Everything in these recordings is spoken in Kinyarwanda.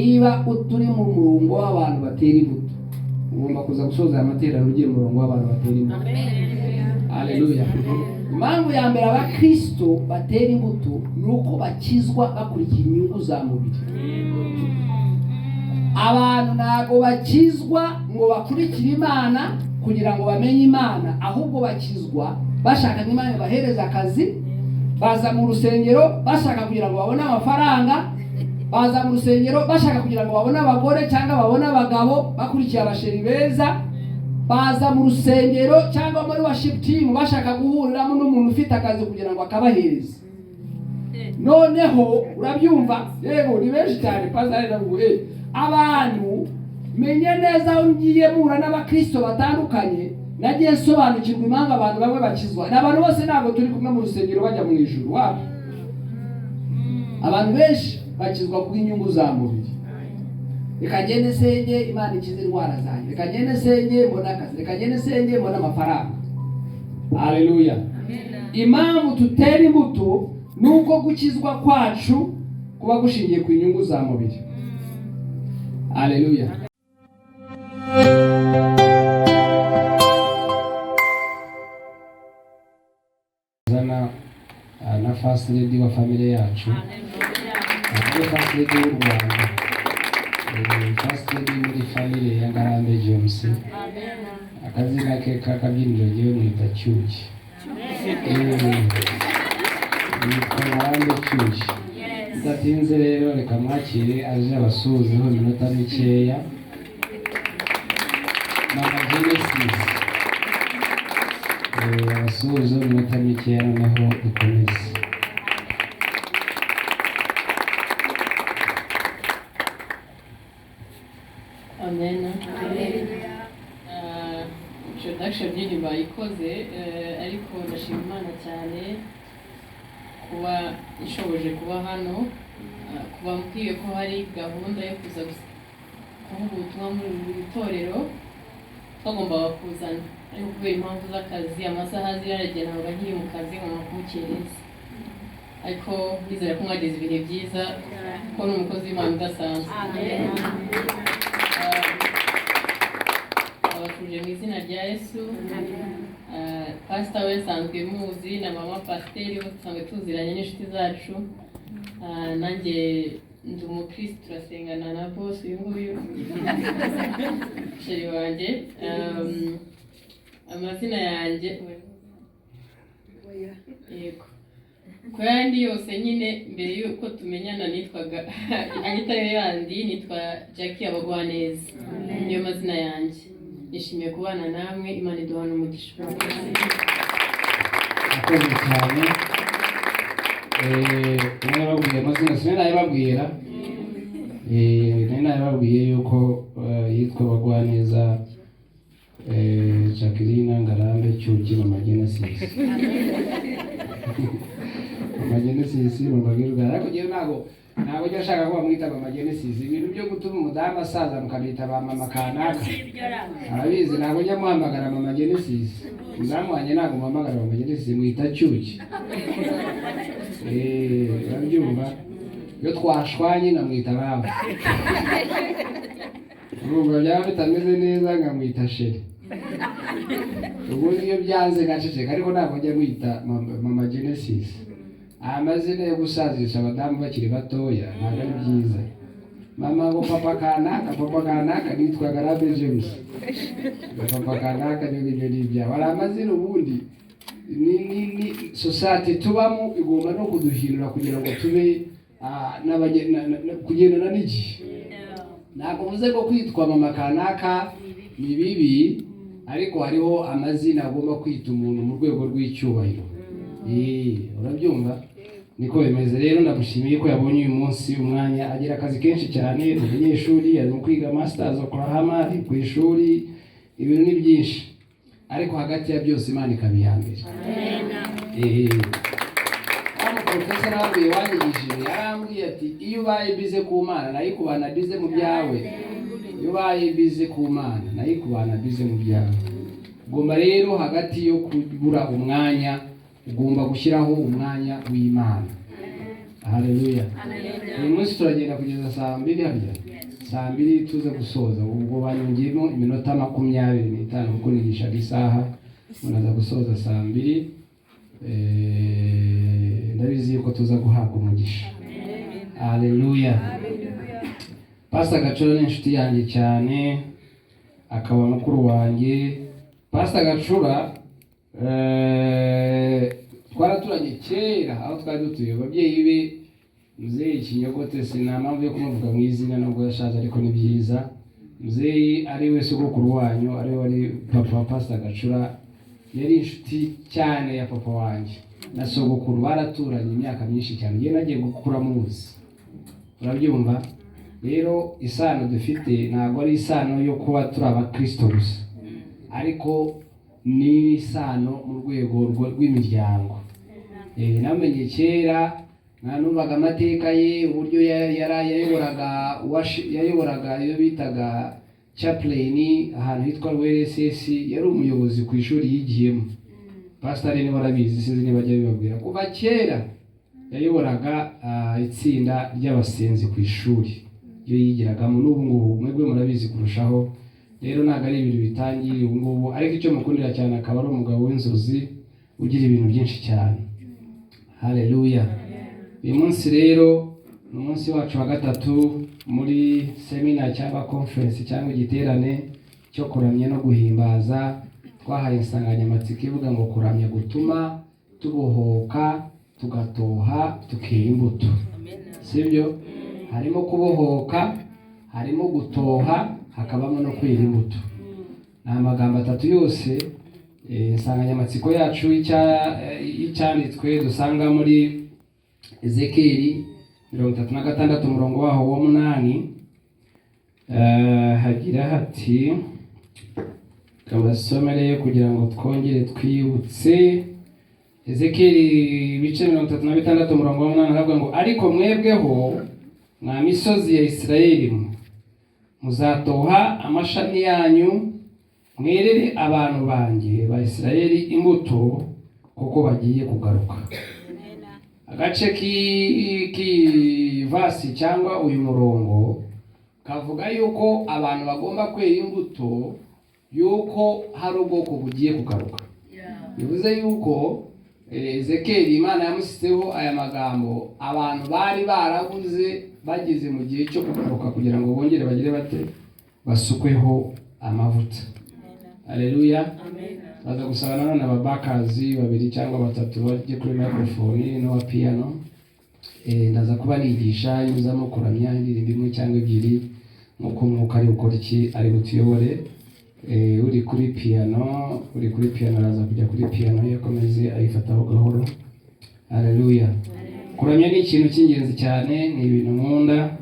Niba uturi mu murongo w'abantu batera imbuto, ugomba kuza gusoza amaterano ugiye mu murongo w'abantu batera imbuto. Haleluya. Impamvu ya mbere abakristo batera imbuto nuko bakizwa bakurikira inyungu za mubiri. Abantu ntago bakizwa ngo bakurikire Imana kugira ngo bamenye Imana, ahubwo bakizwa bashaka Imana bahereza akazi, baza mu rusengero bashaka kugira ngo babone amafaranga, baza mu rusengero bashaka kugira ngo babone abagore cyangwa babone abagabo bakurikiye abasheri beza, baza mu rusengero cyangwa muri worship team bashaka guhuriramo n'umuntu ufite akazi kugira ngo akabahereze. Noneho urabyumva, yego ni benshi cyane pasare navuye abantu menye neza aho ngiye mura n'abakristo batandukanye, nagiye sobanukirwa impamvu abantu bamwe bakizwa. N'abantu bose ntabwo turi kumwe mu rusengero bajya mu ijuru wapi. Abantu benshi bakizwa ku inyungu za mubiri. Reka ngende senge Imana ikize indwara zanjye, reka ngende senge mbona akazi, reka ngende senge mbona amafaranga. Haleluya. Impamvu tutera imbuto nuko gukizwa kwacu kuba gushingiye ku inyungu za mubiri. Haleluya. Zana na first lady wa familia yacu. First lady y'u Rwanda. First lady muri familia ya Ngarambe JAMES. Akazina ke kakabyiniro giye mwita cyuki. Ngarambe cyuki. Datinze rero reka mwakire aje abasuhuzeho iminota mikeya. Mama Genesis. Abasuhuzeho iminota mikeya noneho dukomeze. Amen. Introduction y'ini bayikoze, ariko ndashima Imana cyane kuba ishoboje kuba hano, kuba mbwiye ko hari gahunda yo kuza kuvuga ubutumwa muri itorero twagombaga kuzana, ariko kubera impamvu z'akazi amasaha ziragenda ntabwo nkiri mu kazi ngomba kumukereza, ariko bizera ko mwagize ibihe byiza ko ni umukozi w'Imana udasanzwe. Abakuje mu izina rya Yesu. Pastor we nsanzwe muzi na mama pasiteri bo dusanzwe tuziranye n'inshuti zacu. Nanjye ndi umukristo turasengana na boss uyu nguyu sheri wanjye. Amazina yanjye yego ko yandi yose nyine mbere yuko tumenyana nitwaga anyitayo yandi nitwa Jackie Abagwaneza. Niyo mazina yanjye. Nishimiye kubana namwe, Imana iduhana umugisha. Akoze cyane. Nababwiye amazina sinari nababwira. Nari nababwiye yuko yitwa Abagwaneza Jacqueline Ngarambe cyuki Mama Genesis. Mama Genesis mubagirwa ariko giye ntabwo cyashaka ko bamwita Mama Genesis. Ibintu byo gutuma umudamu asaza mukabita ba mama kanaka arabizi. Ntabwo njya muhamagara Mama Genesis. Umudamu wanjye ntabwo muhamagara Mama Genesis, mwita cyuki. Urabyumva, iyo twashwanye nkamwita baba. Urumva byaba bitameze neza nkamwita sheri. Ubundi iyo byanze ngaceceka, ariko ntabwo njya mwita Mama Genesis. Amazina yo gusazisha abadamu bakiri batoya ntabwo ari byiza. Mama ngo papa kanaka nitwa Ngarambe JAMES. Papa kanaka n'ibyo n'ibya wari amazina ubundi ni society tubamo igomba no kuduhindura kugira ngo tube kugendana n'igihe. Ntabwo muze ko kwitwa mama kanaka ni bibi, ariko hariho amazina agomba kwita umuntu mu rwego rw'icyubahiro. Urabyumva niko bimeze. Rero ndamushimiye ko yabonye uyu munsi umwanya, agira akazi kenshi cyane, umunyeshuri ari mu kwiga masters Oklahoma, ari ku ishuri, ibintu ni byinshi, ariko hagati ya byose Imana ikabihambira. Professor nabwiye wanyigishije yarambwiye ati iyo ubaye bize ku Mana nayo ikubana bize mu byawe. Iyo ubaye bize ku Mana nayo ikubana bize mu byawe. Ugomba rero hagati yo kubura umwanya ugomba gushyiraho umwanya w'Imana. Haleluya. Uyu munsi turagenda kugeza saa 2 harya. Saa 2 tuze gusoza. Ubwo banyongeyemo iminota 25 kuko nigisha isaha. Munaza gusoza saa 2. Ndabizi yuko tuza guhabwa umugisha. Haleluya. Pastor Gacura ni inshuti yanjye cyane, akaba mukuru wanjye. Pastor Gacura twaraturanye kera aho twari dutuye. Ababyeyi be Muzeyi Kinyogote sinamamvu yo kumuvuga mu izina nubwo yashaje ariko ni byiza. Muzeyi ari we sogokuru wanyu, ari wari papa Pastor Gacura, yari inshuti cyane ya papa wanjye na sogokuru. Baraturanye imyaka myinshi cyane, ngiye nagiye gukura muzi. Urabyumva? Rero isano dufite ntabwo ari isano yo kuba turi abakristo gusa, ariko ni isano mu rwego rw'imiryango. Namenye kera numvaga amateka ye, uburyo yayoboraga iyo bitaga chaplain ahantu hitwa RSS. Yari umuyobozi ku ishuri yigiyemo. Pastor ni barabizi, sinzi niba bajya bibabwira. Kuva kera yayoboraga itsinda ry'abasenzi ku ishuri iyo yigiragamo. N'ubu ngubu mwebwe murabizi kurushaho. Rero ntabwo ari ibintu bitangiye ubu ngubu, ariko icyo mukundira cyane akaba ari umugabo w'inzozi ugira ibintu byinshi cyane. Haleluya. Uyu munsi rero ni umunsi wacu wa 3 muri seminar cyangwa conference cyangwa igiterane cyo kuramya no guhimbaza. Twahaye insanganyamatsiko ivuga ngo kuramya gutuma tubohoka, tugatoha, tukera imbuto. Sibyo? Harimo kubohoka, harimo gutoha, hakabamo no kwera imbuto. Ni amagambo 3 yose insanganyamatsiko yacu icyanditswe dusanga muri Ezekiel 36 umurongo waho wa 8. Hagira hati, kabasomere kugira ngo twongere twibutse. Ezekiel 36 umurongo wa 8 aravuga ngo ariko mwebweho mwa misozi ya Isirayeli muzatoha amashami yanyu, mwerere abantu banjye ba Isirayeli imbuto, kuko bagiye kugaruka. Agace k'ivasi cyangwa uyu murongo kavuga yuko abantu bagomba kwera imbuto, yuko hari ubwoko bugiye kugaruka. Bivuze yuko Ezekiel Imana yamusizeho aya magambo, abantu bari barabuze bageze mu gihe cyo kugaruka kugira ngo bongere bagire bate basukweho amavuta. Haleluya. Baza gusaba none ababakazi 2 cyangwa 3 bajye kuri microphone no piano. Ndaza kuba nigisha nyuzamo kuramya indirimbo imwe cyangwa 2 nkuko mwuka ari gukora iki ari gutuyobore. Uri kuri piano araza kujya kuri piano yakomeze ayifataho gahoro. Haleluya. Kuramya ni ikintu cy'ingenzi cyane, ni ibintu nkunda.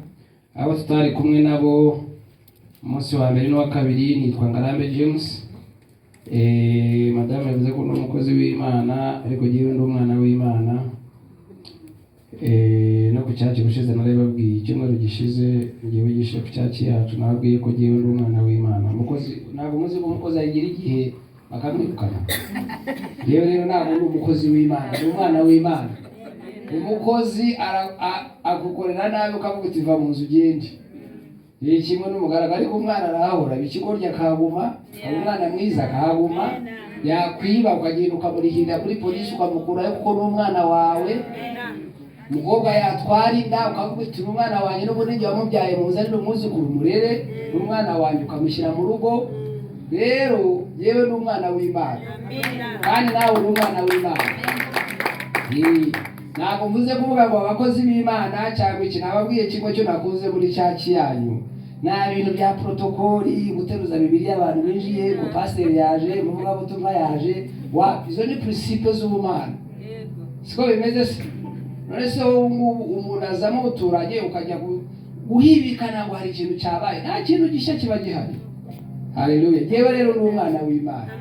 Abo tutari kumwe nabo umunsi wa mbere n'uwa 2 nitwa Ngarambe James. Madame yavuze ko ni umukozi w'Imana, ariko gihe ndi umwana w'Imana. No ku cyacu gushize narababwiye, icyumweru gishize ngiye wigisha ku cyacu yacu, nababwiye ko gihe ndi umwana w'Imana. Umukozi ntabwo muzi ko umukozi agira igihe bakamwirukana. Yewe rero ntabwo ndi umukozi w'Imana, ndi umwana w'Imana. Umukozi agukorera nabi ukavuga uti va mu nzu ugende. Kimwe n'umugaragaro, ariko umwana arahora bikigorya akaguma, umwana mwiza akaguma, yakwiba ukagenda ukamurihira kuri polisi ukamukurayo kuko n'umwana wawe. Umukobwa yatwara inda ukavuga uti umwana wanjye n'ubundi wamubyaye muzanire umwuzukuru murere, umwana wanjye ukamushyira mu rugo. Rero yewe n'umwana w'Imana, kandi nawe uri umwana w'Imana. Ntabwo mvuze kuvuga ngo abakozi b'Imana cyangwa iki, nababwiye kimwe cyo nakuze muri cyaci yanyu. Nta bintu bya protokoli guteruza Bibiliya abantu binjiye ko pastor yaje, muvuga butumwa yaje, izo ni principe z'ubumana. Siko bimeze se. None se umuntu azamo uturanye ukajya guhibikana ngo hari ikintu cyabaye, nta kintu gishya kiba gihari. Haleluya. Yewe rero ni umwana w'Imana.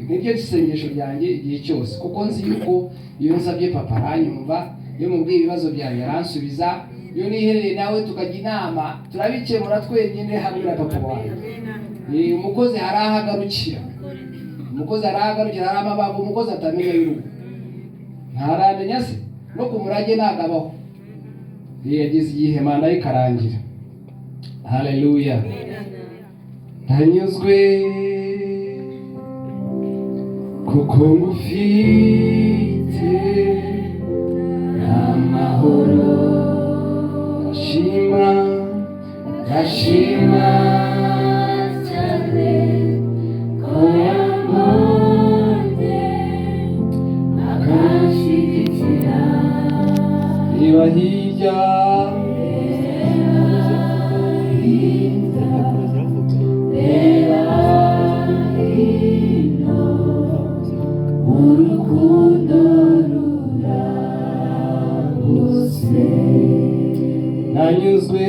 Nibyo isengesho ryanjye igihe cyose, kuko nzi yuko iyo nsabye papa aranyumva, iyo mubwiye ibibazo byanjye aransubiza, iyo niherereye nawe tukajya inama turabikemura twenyine hamwe na papa wanjye. Umukozi harahagarukira, hari amabanga umukozi atamenya y'urugo. Ntaramenya se, no ku murage nagabaho. Yagize igihe manda ikarangira. Haleluya. Ndanyuzwe kuko ngufite amahoro, ndashima cyane ko yankunze akanshyigikira. Niba hirya urukundo ruragose. Nanyuzwe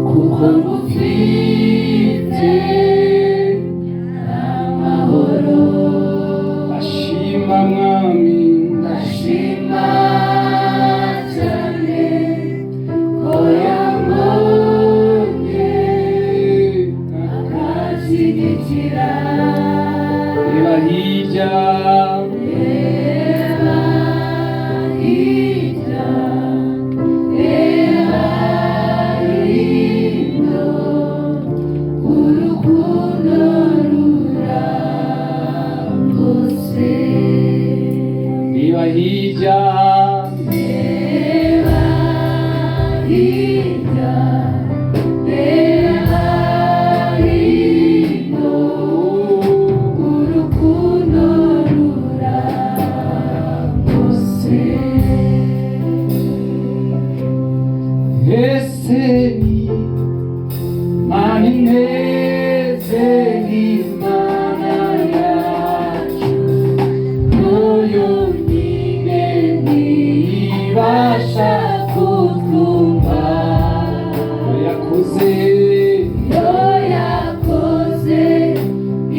kuko ngufite amahoro, ndashima mwami, ndashima cyane ko yankunze akanshyigikira. Reba hirya hirya urukundo ruragose. Ese ni mani meze n'Imana yacu, yoyo ibasha kutwumva. Yakoze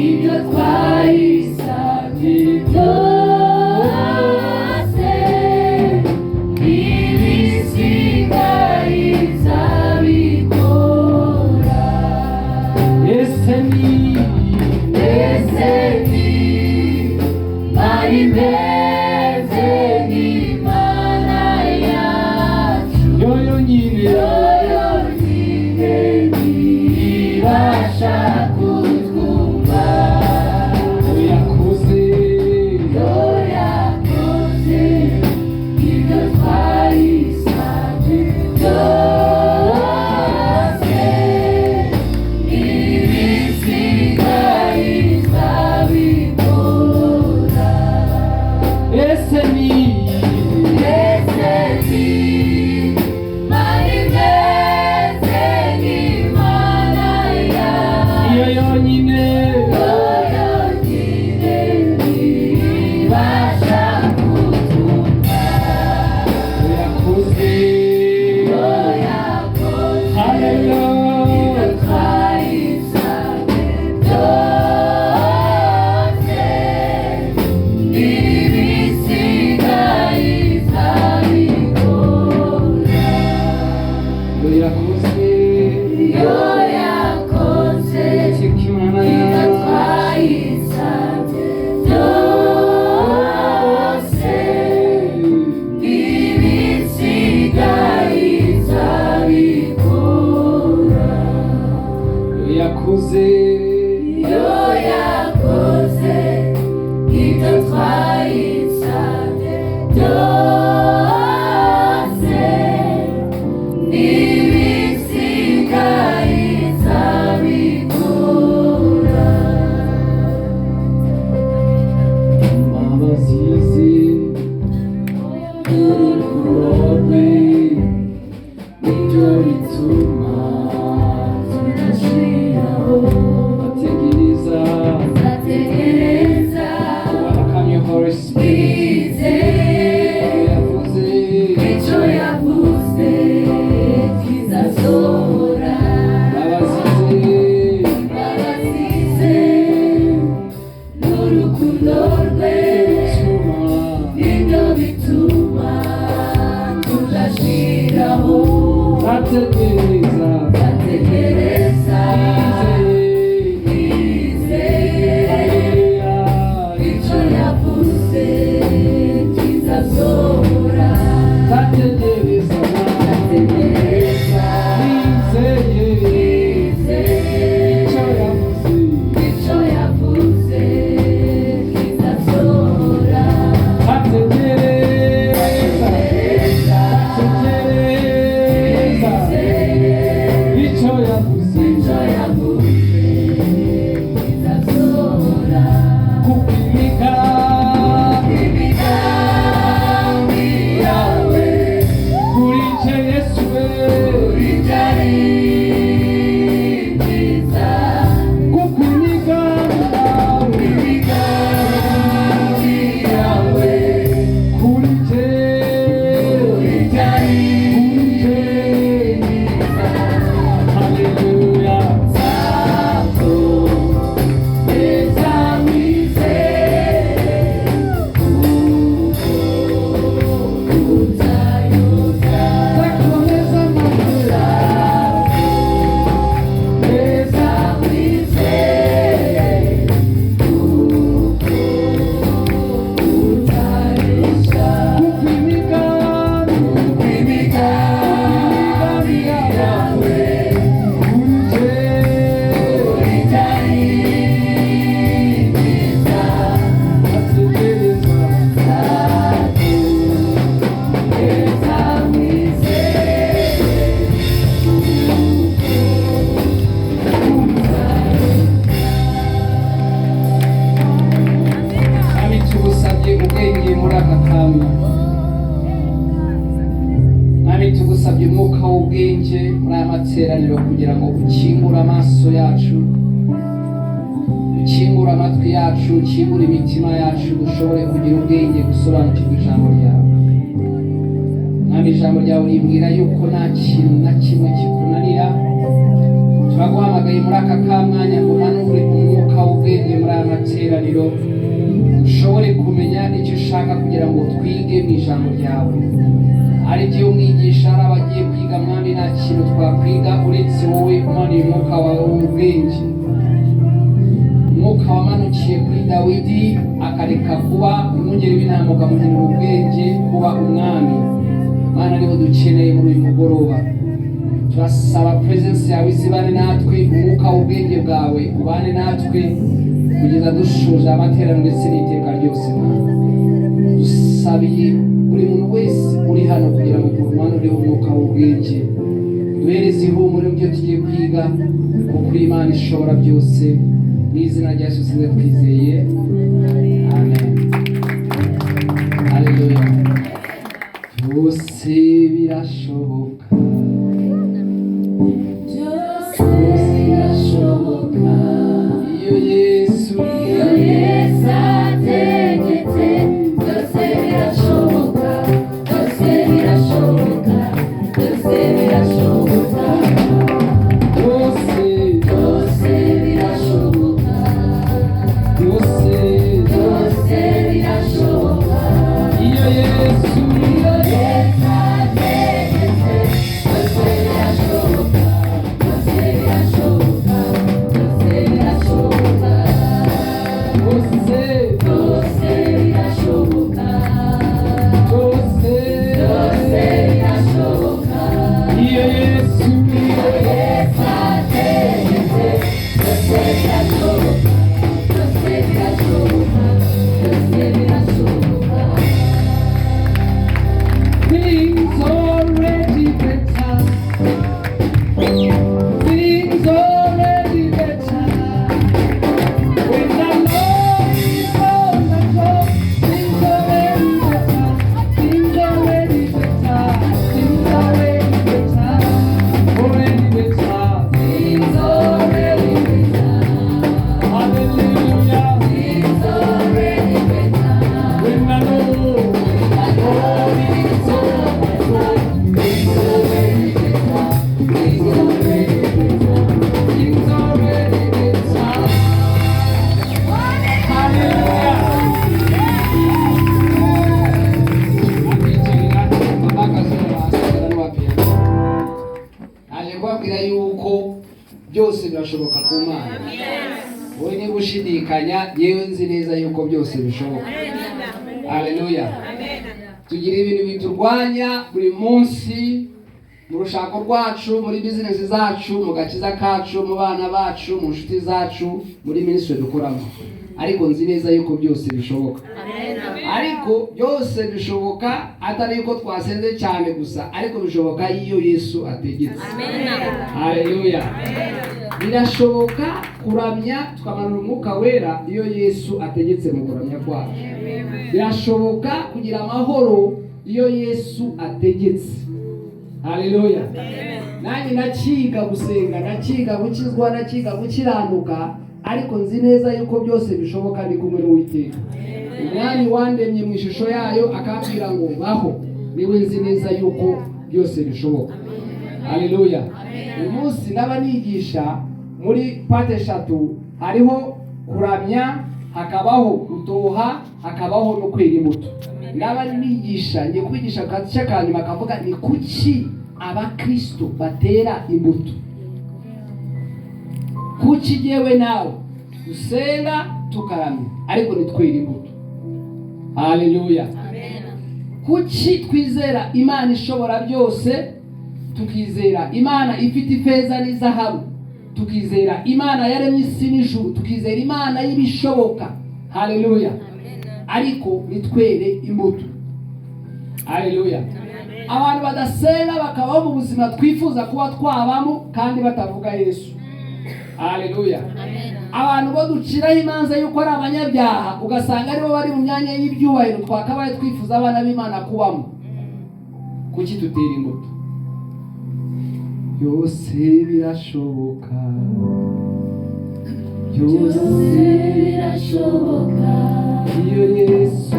ibyo twayisabye byose, ibisigaye izabikora. Ese ni mari meze n'Imana yacu, yoyo nyine ibasha kutwumva. Yakoze ibyo twayisabye byose, ibisigaye izabikora. Ese ni mari meze n'Imana yacu, iyo yonyine ibasha kutwumva. Yakoze haleluya ibyo twayisabye byose, ibisigaye izabikora. Yakoze ibyo twayisabye byose, ibisigaye izabikora. Yakoze ibyo twayisabye byose, ibisigaye izabikora. Abazizi urukundo nibyo bituma tudashiraho. Bategereza wakamye Holy Spirit, icyo yavuze kizasohora. Abazize n'urukundo rwe nibyo bituma tudashiraho. tugusabye umwuka w'ubwenge muri aya materaniro kugira ngo ukingure amaso yacu, ukingure amatwi yacu, ukingure imitima yacu, dushobore kugira ubwenge gusobanukirwa ijambo ryawe. Mwami, ijambo ryawe ribwira yuko nta kintu na kimwe kikunanira. Turaguhamagaye muri aka kamwanya ngo umanure umwuka w'ubwenge muri aya materaniro, dushobore kumenya icyo ushaka kugira ngo twige mu ijambo ryawe. Hari igihe umwigisha hari abagiye kwiga, Mwami, nta kintu twakwiga uretse wowe umanuye umwuka wawe w'ubwenge. Umwuka wamanukiye kuri Dawidi akareka kuba umwungeri w'intama ukamuhindura ubwenge kuba umwami. Mana, nibo dukeneye muri uyu mugoroba. Turasaba presence yawe izibane natwe, umwuka w'ubwenge bwawe ubane natwe kugeza dushoje amateraniro ndetse n'iteka ryose. Dusabiye buri muntu wese uri hano kugira ngo umanure umwuka w'ubwenge, duhereze ihumure mu byo tugiye kwiga, kuko Imana ishobora byose. Mu izina rya Yesu twizeye, amen. Haleluya. Byose birashoboka, byose birashoboka iyo Yesu ategetse. Byose birashoboka, byose birashoboka, byose birashoboka, byose birashoboka, byose birashoboka iyo Yesu ategetse. Byose birashoboka, byose birashoboka, byose birashoboka, byose birashoboka, birashoboka iyo Yesu ategetse. Byose birashoboka, byose birashoboka, byose birashoboka. things already better, things already better. When the Lord is on the throne, things already better, things already better, things already better, already better. Things already better, Hallelujah. things already better. When the Lord Things already better, things already better. things already better. Hallelujah. Aje kubabwira yuko byose birashoboka ku Mana. Wowe niba ushidikanya, yewe nzi neza yuko byose bishoboka. Haleluya. Tugira ibintu biturwanya buri munsi mu rushako rwacu, muri bizinesi zacu, mu gakiza kacu, mu bana bacu, mu nshuti zacu, muri ministry dukoramo. Ariko nzi neza yuko byose bishoboka. Ariko byose bishoboka atari yuko twasenze cyane gusa, ariko bishoboka iyo Yesu ategetse. Haleluya. Birashoboka kuramya tukamanura umwuka wera iyo Yesu ategetse mu kuramya kwacu. Birashoboka kugira amahoro iyo Yesu ategetse. Haleluya. Nanjye ndakiga gusenga, ndakiga gukizwa, ndakiga gukiranuka, ariko nzi neza yuko byose bishoboka ni kumwe n'Uwiteka. Umwami wandemye mu ishusho yayo akambwira ngo baho, niwe nzi neza yuko byose bishoboka. Haleluya. Uyu munsi naba nigisha muri pate 3, hariho kuramya, hakabaho gutoha, hakabaho no kwera imbuto. Naba nigisha ngiye kubigisha gace kanyuma kavuga ni kuki abakristo batera imbuto. Kuki jewe nawe usenga tukaramya ariko nitwera imbuto. Haleluya. Kuki twizera Imana ishobora byose, tukizera Imana ifite ifeza n'izahabu, tukizera Imana yaremye isi n'ijuru, tukizera Imana y'ibishoboka. Haleluya. Ariko nitwere imbuto. Haleluya. Abantu badasenga bakabaho mu buzima twifuza kuba twabamo kandi batavuga Yesu. Haleluya. Abantu bo duciraho imanza yuko ari abanyabyaha, ugasanga aribo bari mu myanya y'ibyubahiro twakabaye twifuza abana b'Imana kubamo. Kuki tutera imbuto? Byose birashoboka, byose birashoboka iyo Yesu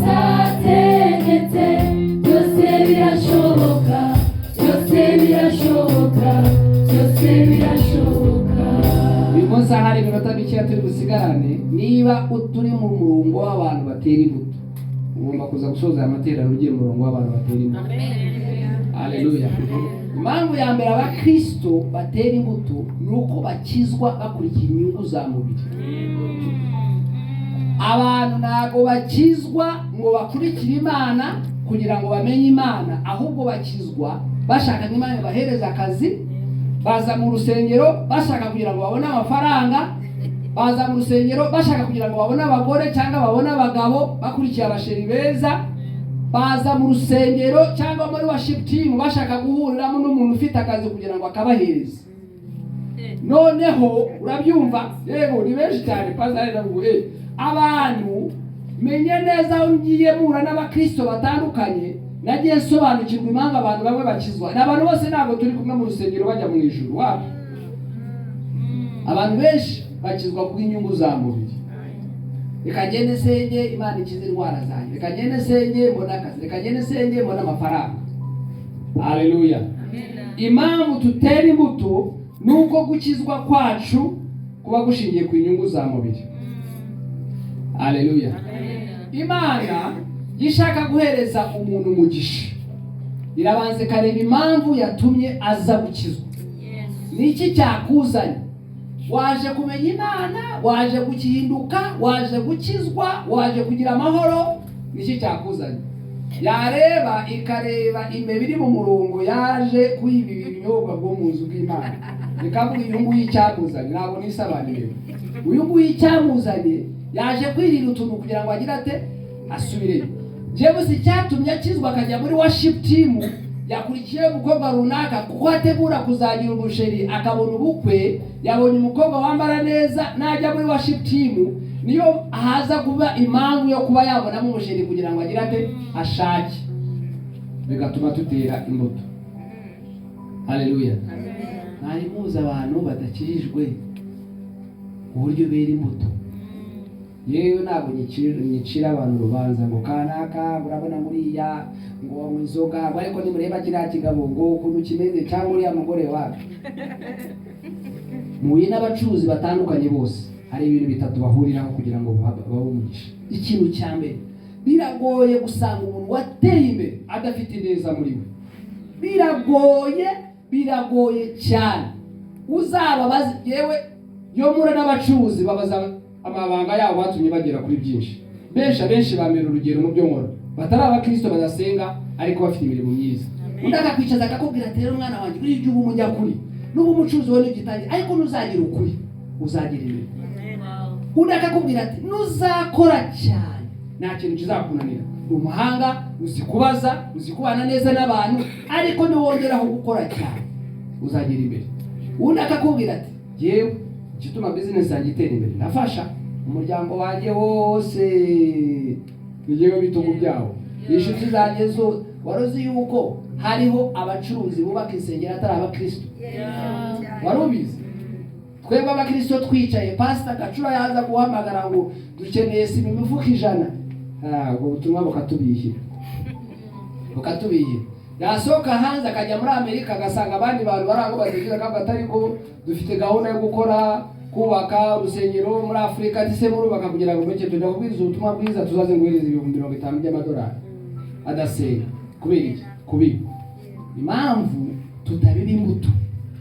ategetse. Byose birashoboka, byose birashoboka, byose birashoboka. Uyu munsi hari iminota mikeya turi gusigarane. Niba turi mu murongo w'abantu batera imbuto, ugomba kuza gusoza amateraniro ugiye mu murongo w'abantu batera imbuto. Haleluya. Impamvu ya mbere abakristo batera imbuto ni uko bakizwa bakurikira inyungu za mubiri. Abantu ntago bakizwa ngo bakurikire Imana kugira ngo bamenye Imana, ahubwo bakizwa bashaka Imana bahereza akazi. Baza mu rusengero bashaka kugira ngo babone amafaranga, baza mu rusengero bashaka kugira ngo babone abagore cyangwa babone abagabo bakurikiye abasheri beza, baza mu rusengero cyangwa muri worship team bashaka guhuriramo n'umuntu ufite akazi kugira ngo akabahereze. Noneho urabyumva, yego ni benshi cyane pasare navuye. Abantu menye neza aho ngiye mura n'abakristo batandukanye, nagiye nsobanukirwa impamvu abantu bamwe bakizwa. N'abantu bose ntabwo turi kumwe mu rusengero bajya mu ijuru wapi. Abantu benshi bakizwa ku inyungu za mubiri. Reka ngende senge Imana ikize indwara zanjye, reka ngende senge mbona akazi, reka ngende senge mbona amafaranga. Haleluya. Impamvu tutera imbuto nuko gukizwa kwacu kuba gushingiye ku inyungu za mubiri. Haleluya. Imana yishaka guhereza umuntu umugisha, irabanze kareba impamvu yatumye aza gukizwa. Niki cyakuzanye? Waje kumenya Imana, waje gukihinduka, waje gukizwa, waje kugira amahoro. Niki cyakuzanye? Yareba ikareba imebe iri mu murongo, yaje kwiba ibinyobwa bwo mu nzu bw'Imana. Nikavuga uyu nguyu icyamuzanye, ntabwo nisobanuriye. Uyu nguyu icyamuzanye yaje kwirira utuntu kugira ngo agire ate asubire. James cyatumye akizwa akajya muri worship team, yakurikiye umukobwa runaka kuko ategura kuzagira umusheri, akabona ubukwe, yabonye umukobwa wambara neza, najya muri worship team niyo haza kuba impamvu yo kuba yabonamo umusheri kugira ngo agire ate ashake, bigatuma tutera imbuto. Haleluya. Nari muza abantu badakijijwe uburyo bera imbuto. Yewe ntabwo nyicira abantu rubanza ngo kanaka urabona muriya ngo mu inzoga, ariko nimureba kiriya kigabo ngo ukuntu kimeze cyangwa uriya mugore wacu. Muye n'abacuruzi batandukanye bose hari ibintu bitatu bahuriraho kugira ngo babumugishe. Ikintu cya mbere, biragoye gusanga umuntu wateye imbere adafite neza muri we. Biragoye cyane. Uzababaza yewe yo mura n'abacuruzi babaza amabanga yabo batumye bagera kuri byinshi. Benshi bamera urugero mu byo nkora, batari abakristo badasenga ariko bafite imirimo myiza. Undaka kwicaza akakubwira ati rero mwana wanjye uri igihe umujya kuri n'ubu umucuruzi we n'igitanje ariko nuzagira ukuri uzagira imbere. Undaka kubwira ati nuzakora cyane nta kintu kizakunanira, umuhanga uzikubaza uzikubana neza n'abantu, ariko niwongeraho gukora cyane uzagira imbere. Undaka kubwira ati yewe gituma business yanjye itera imbere, nafasha umuryango wanjye wose nigewe bitugu byawo, inshuti zanjye zo. Waruzi yuko hariho abacuruzi bubaka insengero atari abakristo? Warubizi? Twebwe abakristo twicaye, pastor Gacura yaza guhamagara ngo dukeneye imifuka 100, ubwo butumwa bukatubihira. yasohoka hanze akajya muri Amerika agasanga abandi bantu barango batekereza ko atari ko dufite gahunda yo gukora kubaka urusengero muri Afurika ndetse murubaka kugira ngo muke tujya kubwiriza ubutumwa bwiza tuzaze ngwiriza $50,000 by'amadolari adasenga. Kubera iki? Kubi impamvu tutabira imbuto,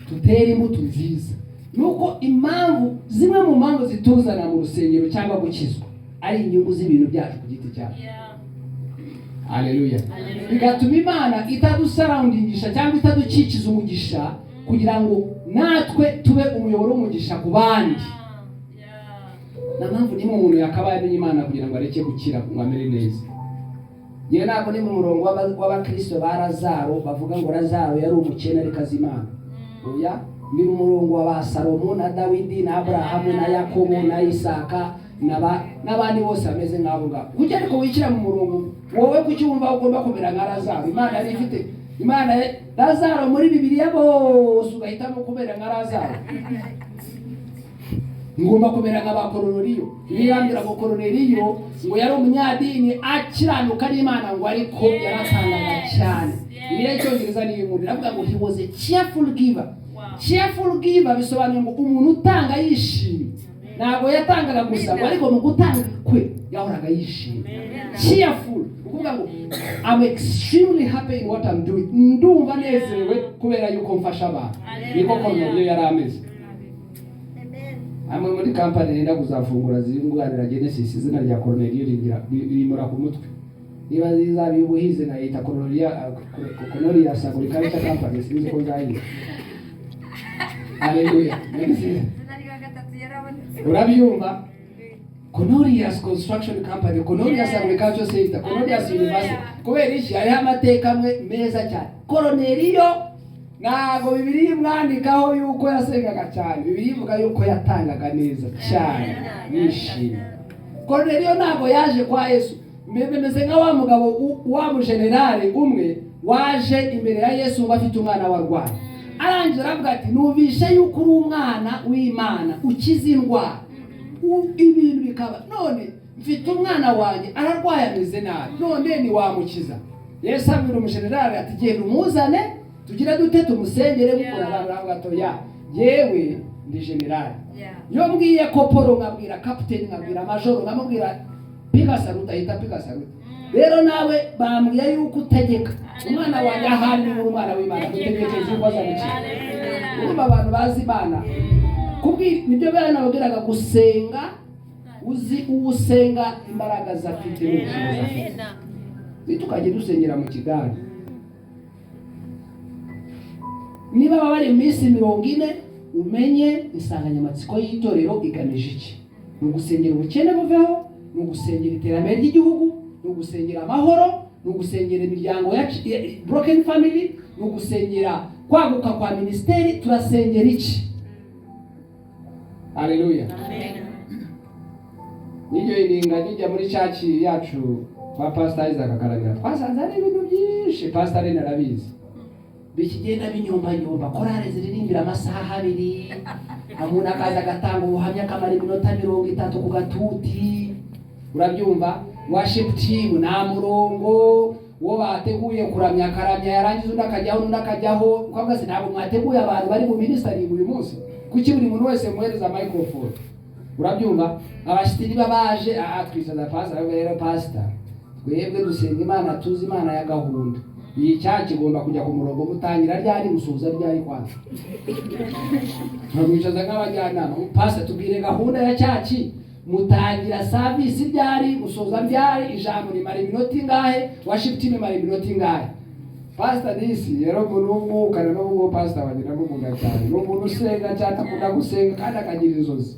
tutera imbuto nziza nuko impamvu zimwe mu mpamvu zituzana mu rusengero cyangwa gukizwa ari inyungu z'ibintu byacu ku giti cyacu. Haleluya. Bigatuma Imana itadusurroundingisha cyangwa itadukikiza umugisha kugira ngo natwe tube umuyoboro w'umugisha ku bandi. Na mpamvu nimwe umuntu yakabaye amenye Imana kugira ngo areke gukira ngo amere neza. Yewe ntabwo ni mu murongo w'abakristo ba Lazaro bavuga ngo Lazaro yari umukene ariko azi Imana. Oya, ni mu murongo wa Salomo na Dawidi na Abrahamu na Yakobo na Isaka n'abandi bose bameze nk'abo ngabo. Kuki ariko wikira mu murongo wowe kuki wumva ugomba kumera nka Lazaro? Imana yari ifite Imana Lazaro muri Bibiliya bose ugahitamo kumera nka Lazaro. Ngomba kumera nka Korneliyo. Birambira ngo Korneliyo ngo yari umunyadini akiranuka n'Imana ngo ariko yaratangaga cyane. Bibiliya y'Icyongereza ni inkuru iravuga ngo he was a cheerful giver. Cheerful giver bisobanuye ngo umuntu utanga yishimye. Ntabwo yatangaga gusa ariko mu gutanga kwe yahoraga yishimye. Cheerful ukuvuga ngo I'm extremely happy in what I'm doing. Ndumva nezerewe kubera yuko mfasha abantu. Niko Korneliyo yari ameze. Amwe muri kampani nenda kuzafungura zingwanira Genesis izina rya Korneliyo rimura ku mutwe. Niba zizabi ubuhize na yita Korneliyo asagurika ita kampani sinzi ko nzayiye. Haleluya. Urabyumva? Cornelius Construction Company, Cornelius Agriculture Center, Cornelius University. Kubera iki ari amateka meza cyane. Korneliyo ntabwo Bibiliya imwandikaho yuko yasengaga cyane. Bibiliya ivuga yuko yatangaga neza cyane. Nishimye. Korneliyo ntabwo yaje kwa Yesu. Mbemeze nka wa mugabo wa mujenerali umwe waje imbere ya Yesu ngo afite umwana warwaye. Arangira aravuga ati nubishe yuko uri umwana w'Imana ukiza indwara. Ibintu bikaba none mfite umwana wanjye ararwaye ameze nabi. None ni wamukiza. Yesu abwira umujenerali ati genda umuzane tugira dute tumusengere mukora abantu bavuga to ya yewe ndi generali. Yo mbwiye koporo ngabwira captain ngabwira majoro ngamubwira piga saruta hita piga saruta. Rero nawe bambwiye yuko utegeka umwana wanjye ahari ni umwana w'Imana utegekeze uko azabikira. Urumva abantu bazi Imana kubwi nibyo bana bagiraga gusenga uzi usenga imbaraga zafite n'ubushobozi. Bitukaje dusengera mu kigani. Niba bari iminsi 40 umenye insanganyamatsiko y'itorero igamije iki? Ni ugusengera ubukene buveho, ni ugusengera iterambere ry'igihugu, ni ugusengera amahoro, ni ugusengera imiryango ya broken family, ni ugusengera kwaguka kwa ministeri. Turasengera iki? Haleluya. Amen. Niyo ininga nijya muri church yacu kwa Pastor Isaac akagaragara. Twasanze ari ibintu byinshi Pastor Rene arabizi. Bikigenda binyomba korale ziririmbira amasaha 2. Amuna kaza gatanga ubuhamya kamara iminota 30 ku gatuti. Urabyumva? Worship team na murongo wo bateguye kuramya karamya yarangiza undakajyaho undakajyaho kwanga se ntabwo mwateguye abantu bari mu ministry uyu munsi. Kuki buri muntu wese muhereza microphone? Urabyumva? Abashitiri babaje twisaza pastor rero pastor. Twebwe dusenga Imana tuzi Imana ya gahunda. Iyi cyacu igomba kujya ku murongo mutangira ryari musuza ryari kwanza. Ntabwicaza nk'abajyanama. Pastor tubwire gahunda ya cyacu mutangira service ryari musuza ryari ijambo rimara iminota ingahe worship team imara iminota ingahe. Pastor disi yero umuntu kana no pastor bagira ngo munda cyane. No muntu usenga cyata kuda gusenga kandi akagira inzozi.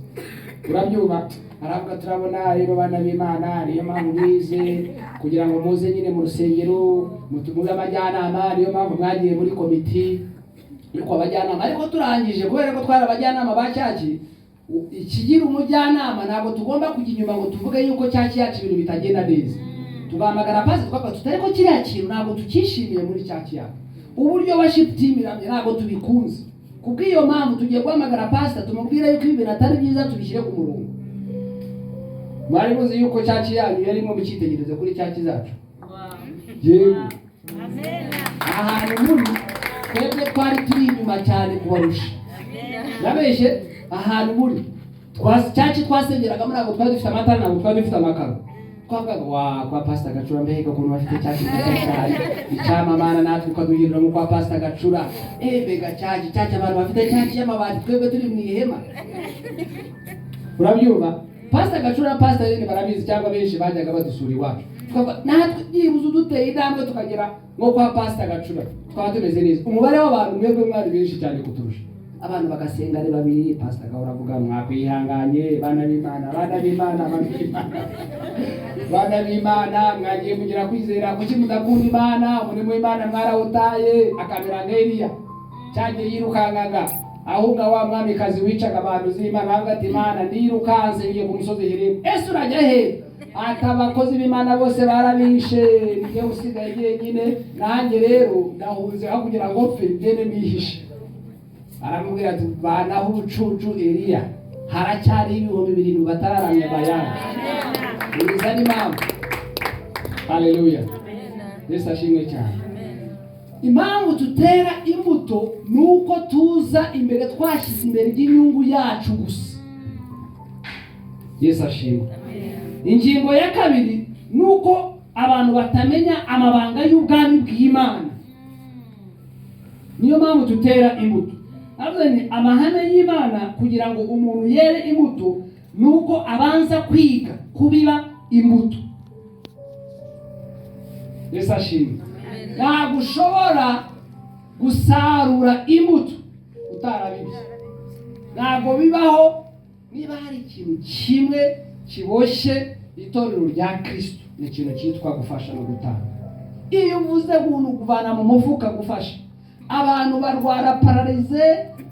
Urabyumva? Aravuga turabona rero bana b'Imana niyo mpamvu bize kugira ngo muze nyine mu rusengero mutumuga abajyanama niyo mpamvu mwagiye muri komiti yuko abajyanama ariko turangije kubera ko twara abajyanama bacyaki ikigira umujyanama ntabwo tugomba kujya inyuma ngo tuvuge yuko cyaki yacu ibintu bitagenda neza. Tugamagara pasi twaka tutari ko kiriya kintu ntabwo tukishimiye muri cyaki yacu. Uburyo worship team iramye ntabwo tubikunze. Kubwiyo mpamvu tugiye guhamagara pastor tumubwira yuko ibintu atari byiza tubishyire ku murongo. Mwari muzi yuko cyaki yanyu yari mu bikitegerezo kuri cyaki zacu. Yewe ahantu muri twebwe twari turi inyuma cyane kubarusha. Nabeshe ahantu muri cyaci twasengeraga muri abo twari dufite amatara ntabwo twari dufite amakaro. Twavugaga kwa Pastor Gacura mbega ukuntu bafite cyaci cyane icyamamana natwe ukaduhindura mu kwa Pastor Gacura. Mbega cyaci abantu bafite cyaci y'amabati twebwe turi mu ihema. Urabyumva? Pastor Gacura Pastor Irene barabizi cyangwa benshi bajyaga badusura iwacu. Natwe byibuze uduteye intambwe tukagera nko kwa Pastor Gacura twaba tumeze neza. Umubare w'abantu mwebwe mwari benshi cyane kuturusha. Abantu bagasenga ari babiri. Pastor Gahora avuga mwakwihanganye bana b'Imana mwagiye kugira kwizera kuki mudakunda Imana umurimo w'Imana mwarawutaye. Akamera nk'Eliya cyagiye yirukangaga ahubwo wa mwamikazi wicaga abantu z'Imana avuga ati Imana ndirukanze ngiye ku misozi Yeriko. Ese urajya he? Atabakozi b'Imana bose barabishe niye usigaye nyine nanjye rero ndahunze aho kugira ngo mfe ngende nihishe. Aramubwira ati banaho ubucucu Eliya haracyari ibihumbi 7 batararamya bayana. Uriza ni mama. Haleluya. Yesu ashimwe cyane. Impamvu tutera imbuto nuko tuza imbere twashyize imbere y'inyungu yacu gusa. Yesu ashimwe. Ingingo ya kabiri nuko abantu batamenya amabanga y'ubwami bw'Imana. Niyo mpamvu tutera imbuto. Abone amahame y'Imana kugira ngo umuntu yere imbuto nuko abanza kwiga kubiba imbuto. Yesu ashimwe. Ntabwo ushobora gusarura imbuto utarabibye. Ntabwo bibaho. Niba hari ikintu kimwe kiboshye itorero rya Kristo ni ikintu cyitwa gufasha no gutanga. Iyo uvuze umuntu kuvana mu mufuka gufasha, abantu barwara paralize,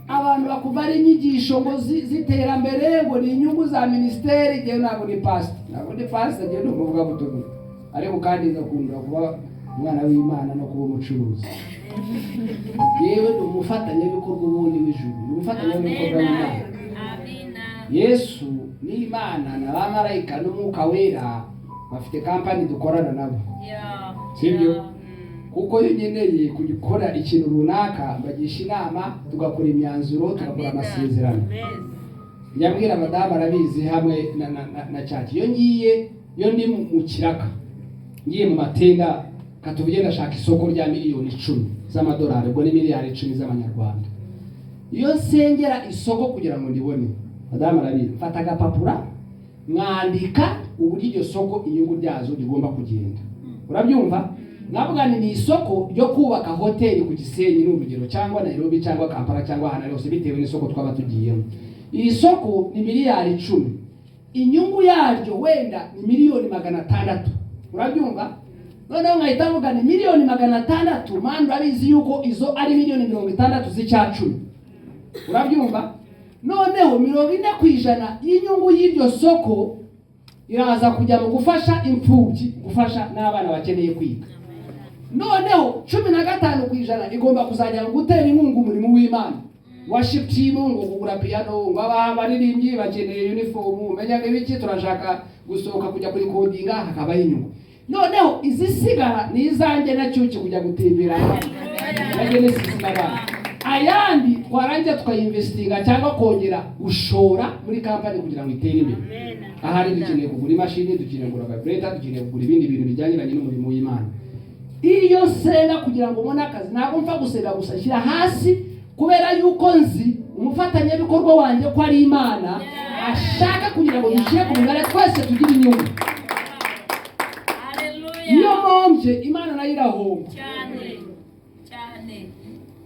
abantu bakuvara inyigisho ngo ziterambere ngo ni inyungu za ministeri. Ngewe ntabwo ni pastor ngewe ni umuvuga butumwa, ariko kandi ngakunda kuba umwana w'Imana no kuba umucuruzi. Yewe ni umufatanyabikorwa ubundi w'ijuru, ni umufatanyabikorwa w'Imana. Yesu ni Imana n'abamarayika n'umwuka wera bafite kampani dukorana nabo. Sibyo? Kuko iyo ngeneye kugikora ikintu runaka bagisha inama tugakora imyanzuro tugakora amasezerano. Nyabwira abadamu arabizi hamwe na cyaki. Iyo ndi mu kiraka ngiye mu matenda katuvuge ndashaka isoko rya miliyoni 10 z'amadolari, ubwo ni miliyari 10 z'amanyarwanda. Iyo nsengera isoko kugira ngo ndibone, Madamu arabizi, mfata agapapura mwandika uburyo iryo soko inyungu ryazo rigomba kugenda. Urabyumva? Navuga ni isoko ryo kubaka hoteli ku Gisenyi n'urugero, cyangwa Nairobi cyangwa Kampala cyangwa hano hose bitewe n'isoko twaba tugiyemo. Iri soko ni miliyari 10. Inyungu yaryo wenda ni miliyoni 600. Urabyumva? Noneho nkahita mvuga ni miliyoni 600, manje urabizi yuko izo ari miliyoni 60 z'icyacumi. Urabyumva? Noneho 40% y'inyungu y'iryo soko iraza kujya mu gufasha imfubyi, gufasha n'abana bakeneye kwiga. Noneho 15% igomba kuzajya mu gutera inkunga umurimo w'Imana. Worship team ngo kugura piano, ngo abaririmbyi bakeneye uniform, umenya ibiki turashaka gusohoka kujya kuri codinga hakabaho inyungu. Noneho izisigara ni izanjye na cyuki kujya gutembera. Bagene sisigara. Ayandi twarangiye tukayinvestinga cyangwa kongera gushora muri kampani kugira ngo itere imbere. Ahari dukeneye kugura imashini, dukeneye kugura vibrator, dukeneye kugura ibindi bintu bijyanye n'umurimo w'Imana. Iyo senga kugira ngo ubone akazi ntabwo mfa gusenga gusa, shyira hasi kubera yuko nzi umufatanyabikorwa wanjye ko ari Imana ashaka kugira ngo dushyire ku mugare twese tugire inyungu. Iyo mombye Imana nayo irahomba cyane.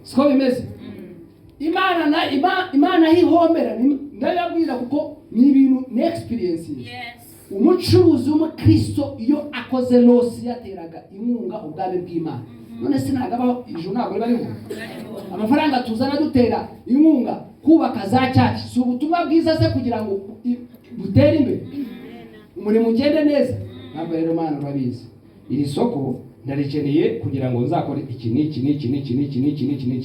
Siko bimeze. Imana hihombera ndababwira kuko ni ibintu ni experiences. Umucuruzi w'umukristo iyo akoze losi yateraga inkunga ubwami bw'Imana. None sinagabaho ijuru ntabwo bariho. Amafaranga tuzana dutera inkunga kubaka za cyaki si ubutumwa bwiza se kugira ngo butere imbere umurimo ugende neza. Ntabwo rero Imana urabizi iri soko ndarikeneye kugira ngo nzakore iki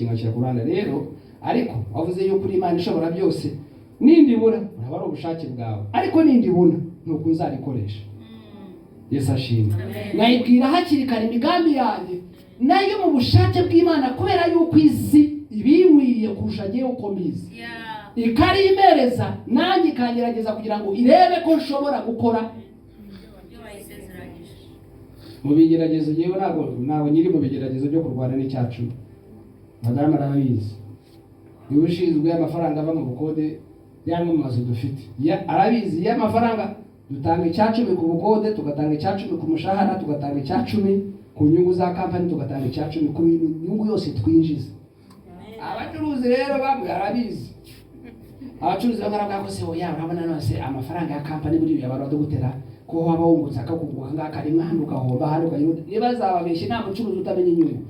nkashyira ku ruhande rero. Ariko wavuze yuko uri Imana ishobora byose, nindibura uraba ari ubushake bwawe, ariko nindibona nuko uzarikoresha. Yesu ashimwe. Nayibwira hakiri kare imigambi yanjye nayo mu bushake bw'Imana kubera yuko isi ibinkwiriye kurusha jyewe uko mbizi ikarimereza nanjye ikangerageza kugira ngo irebe ko nshobora gukora mu bigeragezo jyewe ntabwo nyiri mu bigeragezo byo kurwana n'icyacu. Madamu arabizi niba ushinzwe amafaranga ava mu bukode yamwe mu mazu dufite arabizi y'amafaranga dutanga icyacumi ku bukode, tugatanga icyacumi ku mushahara, tugatanga icyacumi ku nyungu za kampani, tugatanga icyacumi ku nyungu yose twinjiza. Abacuruzi rero bamwe arabizi, abacuruzi bangaraga ko se oya urabona nose amafaranga ya kampani buri yabarwa dogutera ko waba wungutse akakuguha ngaka rimwe hano ukahomba hano ukayuda niba zababeshye nta mucuruzi utamenya inyungu.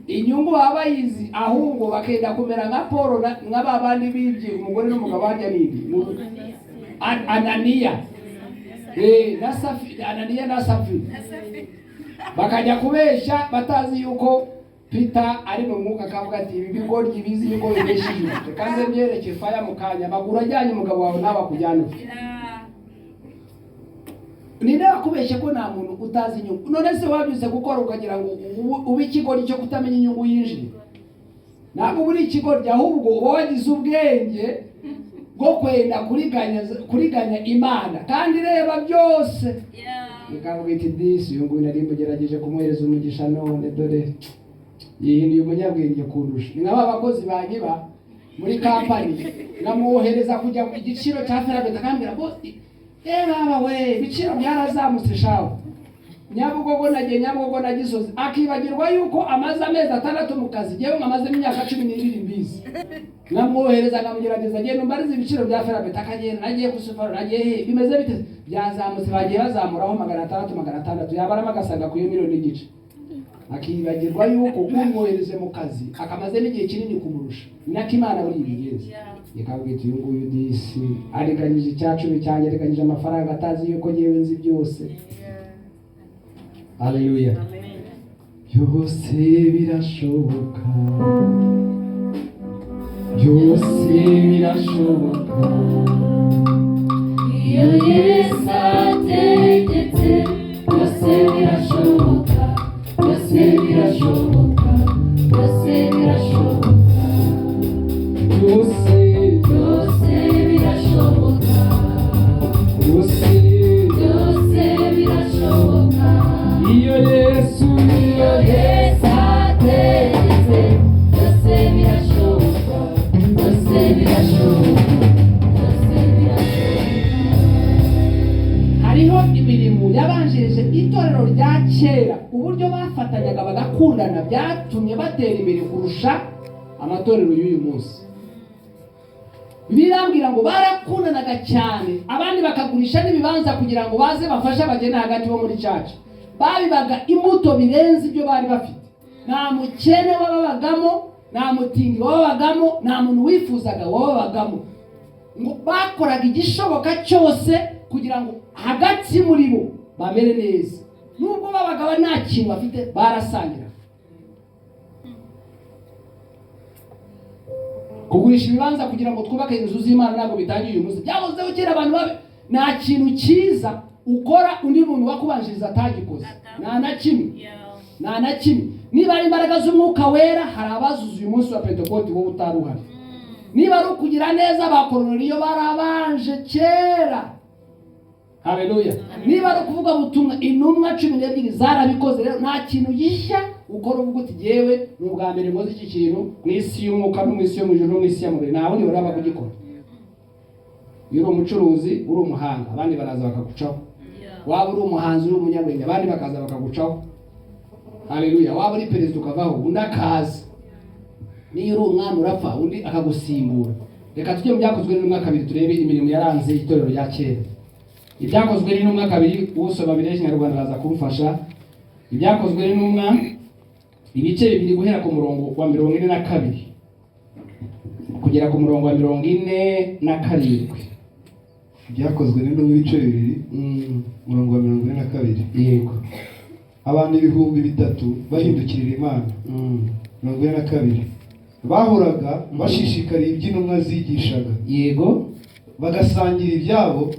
Inyungu baba yizi ahubwo bakenda kumera nka Paul nk'ababandi bibye umugore n'umugabo barya nindi Ananiya na Safi, Ananiya na Safi bakajya kubesha batazi yuko Peter ari mu mwuka akavuga ati ibi bigoryi bizi yuko bibeshije kandi byereke faya mu kanya maguru ajyanye umugabo wawe naba kujyana ninde wakubeshye ko nta muntu utazi inyungu. None se wabyuze gukora ukagira ngo ube ikigori cyo kutamenya inyungu yinjira? Ntabwo buri ikigori ahubwo uba wagize ubwenge bwo kwenda kuriganya Imana kandi reba byose ikavuga iti disi uyu nguyu nari mugerageje kumwereza umugisha none dore yindi umunyabwenge kundusha. Ni nk'aba bakozi banyiba muri kampani namuwohereza kujya ku igiciro cya ferabeta akambwira boss baba we ibiciro byarazamutse shawo Nyabugogo na Gisozi akibagirwa yuko amaze amezi 6 mu kazi jewe ngamaze imyaka 12 mbizi namwohereza ngamugerageza agenda mbariza ibiciro bya ferabeta akagenda nagiye kusufara nagiye bimeze bite byazamutse bagiye bazamuraho 600 yabara magasaga ku miliyoni n'igice akibagirwa yuko umwohereze mu kazi akamaze n'igihe kinini kumurusha Imana buri bigeze yakavuga iti nguyu disi ariganyije icyacumi cyanjye ariganyije amafaranga atazi yuko nyewe nzi byose. Haleluya. Byose birashoboka, byose birashoboka iyo Yesu ategetse. Byose birashoboka, byose birashoboka, byose birashoboka, byose birashoboka, byose birashoboka iyo Yesu ategetse. Byose birashoboka, byose birashoboka, byose birashoboka. Hariho imirimo yabanjirije itorero rya kera, uburyo bafatanyaga bagakundana byatumye batera imbere kurusha amatorero y'uyu munsi. Birambwira ngo barakundanaga cyane, abandi bakagurisha n'ibibanza kugira ngo baze bafashe abageni hagati bo muri church. Babibaga imbuto birenze ibyo bari bafite. Nta mukene wababagamo, nta mutingi wababagamo, nta muntu wifuzaga wababagamo. Ngo bakoraga igishoboka cyose kugira ngo hagati muri bo bamere neza. Nubwo babaga nta kintu bafite barasangira. Kugurisha ibibanza kugira ngo twubake inzu z'Imana ntabwo bitangiye uyu munsi. Byahozeho kera abantu babe nta kintu cyiza ukora undi muntu wakubanjiriza atagikoze. Nta na kimwe. Niba ari imbaraga z'umwuka wera hari abazuzuye umunsi wa Pentecote wowe utaruhari. Niba ari ukugira neza abakoroneriyo barabanje kera. Haleluya. Niba ari ukuvuga butumwa intumwa 12 zarabikoze. Rero nta kintu gishya ukora uvuga uti jewe n'ubwa mbere ngoze iki kintu mu isi y'umwuka no mu isi yo mu ijuru no mu isi y'amubiri naho ni baraba kugikora. Iyo umucuruzi uri umuhanga abandi baraza bakagucaho. Waba uri umuhanzi uri umunyabwenge abandi bakaza bakagucaho. Haleluya. Waba uri perezida ukavaho undi akaza. Niyo uri umwami urapfa undi akagusimbura. Reka tujye mu byakozwe n'umwa 2 turebe imirimo yaranze itorero rya kera. Ibyakozwe n'umwa 2 usoma Bibiliya y'Ikinyarwanda baza kumfasha. Ibyakozwe n'umwa ibice bibiri guhera ku murongo wa 42 kugera ku murongo wa 47. Ibyakozwe n'umwa ibice bibiri murongo wa 42. Yego. Abantu 3,000 bahindukirira Imana. 42. Bahoraga bashishikariye iby'intumwa zigishaga. Yego. Bagasangira ibyabo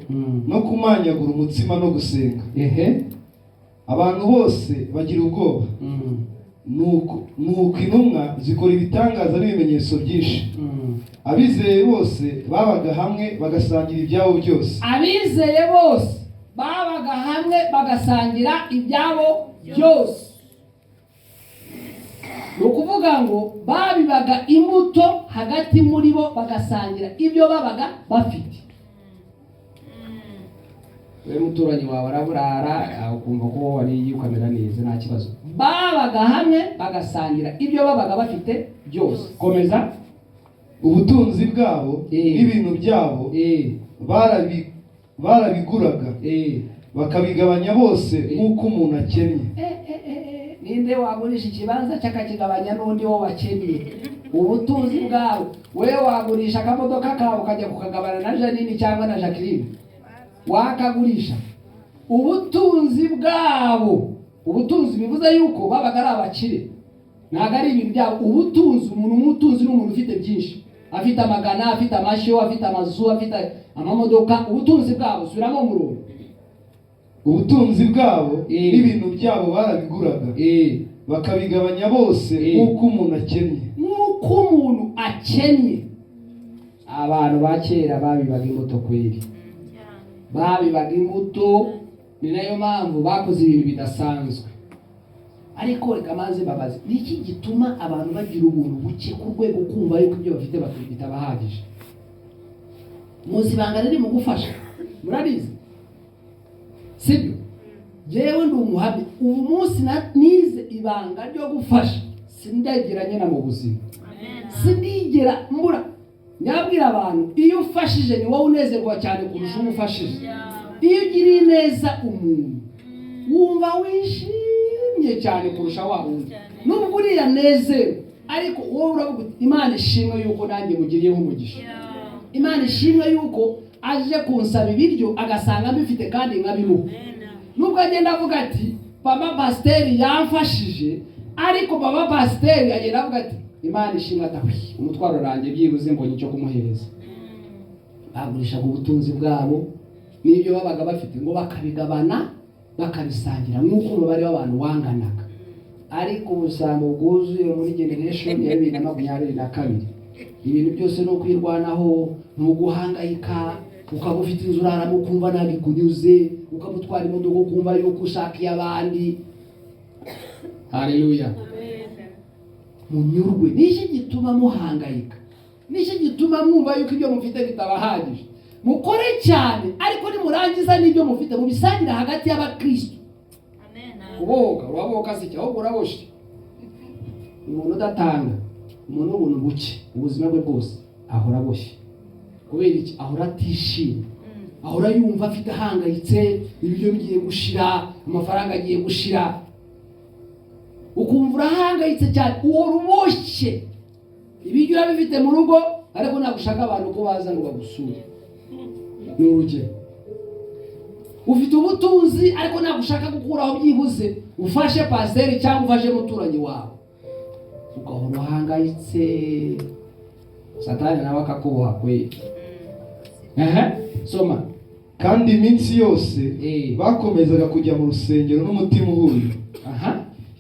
no kumanyagura umutsima no gusenga. Ehe. Abantu bose bagira ubwoba. nuko intumwa zikora ibitangaza n'ibimenyetso byinshi. Abizeye bose babaga hamwe bagasangira ibyabo byose. Abizeye bose babaga hamwe bagasangira ibyabo byose. Ni ukuvuga ngo babibaga imbuto hagati muri bo bagasangira ibyo babaga bafite. We muturanyi wawe araburara ukumva ko wari ukamera neza nta kibazo. Babaga hamwe bagasangira ibyo babaga bafite byose. Komeza. Ubutunzi bwabo n'ibintu byabo barabiguraga bakabigabanya bose nk'uko umuntu akennye. Ninde wagurisha ikibanza cy'akakigabanya n'undi wo wakennye? Ubutunzi bwabo. Wewe wagurisha akamodoka kawe ukajya kukagabana na Janine cyangwa na Jacqueline? Wakagurisha. Ubutunzi bwabo. Ubutunzi bivuze yuko babaga ari abakire. Ntabwo ari ibintu byabo. Ubutunzi, umuntu umutunzi n'umuntu ufite byinshi. Afite amagana, afite amashyo, afite amazu, afite amamodoka. Ubutunzi bwabo subiramo murugo. Ubutunzi bwabo n'ibintu byabo barabiguraga bakabigabanya bose nk'uko umuntu akennye. Nk'uko umuntu akennye. Abantu ba kera babibaga imbuto kweri. Babibaga imbuto, ni nayo mpamvu bakoze ibintu bidasanzwe. Ariko reka maze babaze, niki gituma abantu bagira ubuntu buke ku rwego kumva yuko ibyo bafite bitabahagije? Muzi banga riri mu gufasha. Murabizi? Sibyo? Jewe ndi umuhamya. Ubu munsi nize ibanga ryo gufasha. Sindageranye na mu buzima. Sindigera mbura. Nyabwira abantu, iyo ufashije ni wowe unezerwa cyane kurusha umufashije. Iyo ugiriye neza umuntu, wumva wishimye cyane kurusha wa wundi. Nubwo uriya nezero, ariko wowe uravuga Imana ishimwe yuko nanjye mugiriyeho umugisha. Imana ishimwe yuko aje kunsaba ibiryo agasanga mbifite kandi nkabimuha. Nubwo agenda avuga ati Papa Pasiteri yamfashije, ariko Papa Pasiteri agenda avuga ati Imana ishimwe atawi umutwaro ranjye byibuze mbonye icyo kumuhereza. Bagurishaga ubutunzi bwabo n'ibyo babaga bafite ngo bakabigabana bakabisangira nk'uko umubare w'abantu wanganaga. Ariko ubusambo bwuzuye muri generation ya 2022 ibintu byose no kwirwanaho, no guhangayika, ukaba ufite inzu uraramo kumva nabikunyuze, ukamutwara imodoka ukumva yuko ushakiye abandi. Haleluya. Munyurwe. Niki gituma muhangayika? Niki gituma mwumva yuko ibyo mufite bitabahagije? Mukore cyane, ariko nimurangiza n'ibyo mufite mubisangira hagati y'abakristo. Kuboga, uraboga se cyangwa uraboshe? Umuntu udatanga, umuntu ubuntu buke, ubuzima bwe bwose ahora aboshye. Kubera iki? Ahora atishimye. Ahora yumva afite ahangayitse, ibyo bigiye gushira, amafaranga agiye gushira. Ukumva urahangayitse cyane, uwo ruboshye. Ibiryo urabifite mu rugo, ariko nagushaka abantu ko baza ngo bagusure. Ni urugero. Ufite ubutunzi, ariko nagushaka gukuraho byibuze ufashe pasiteri cyangwa ufashe muturanyi wawe. Ugahora uhangayitse. Satani nawe akakuboha kweli. Soma. Kandi iminsi yose bakomezaga kujya mu rusengero n'umutima uhuye.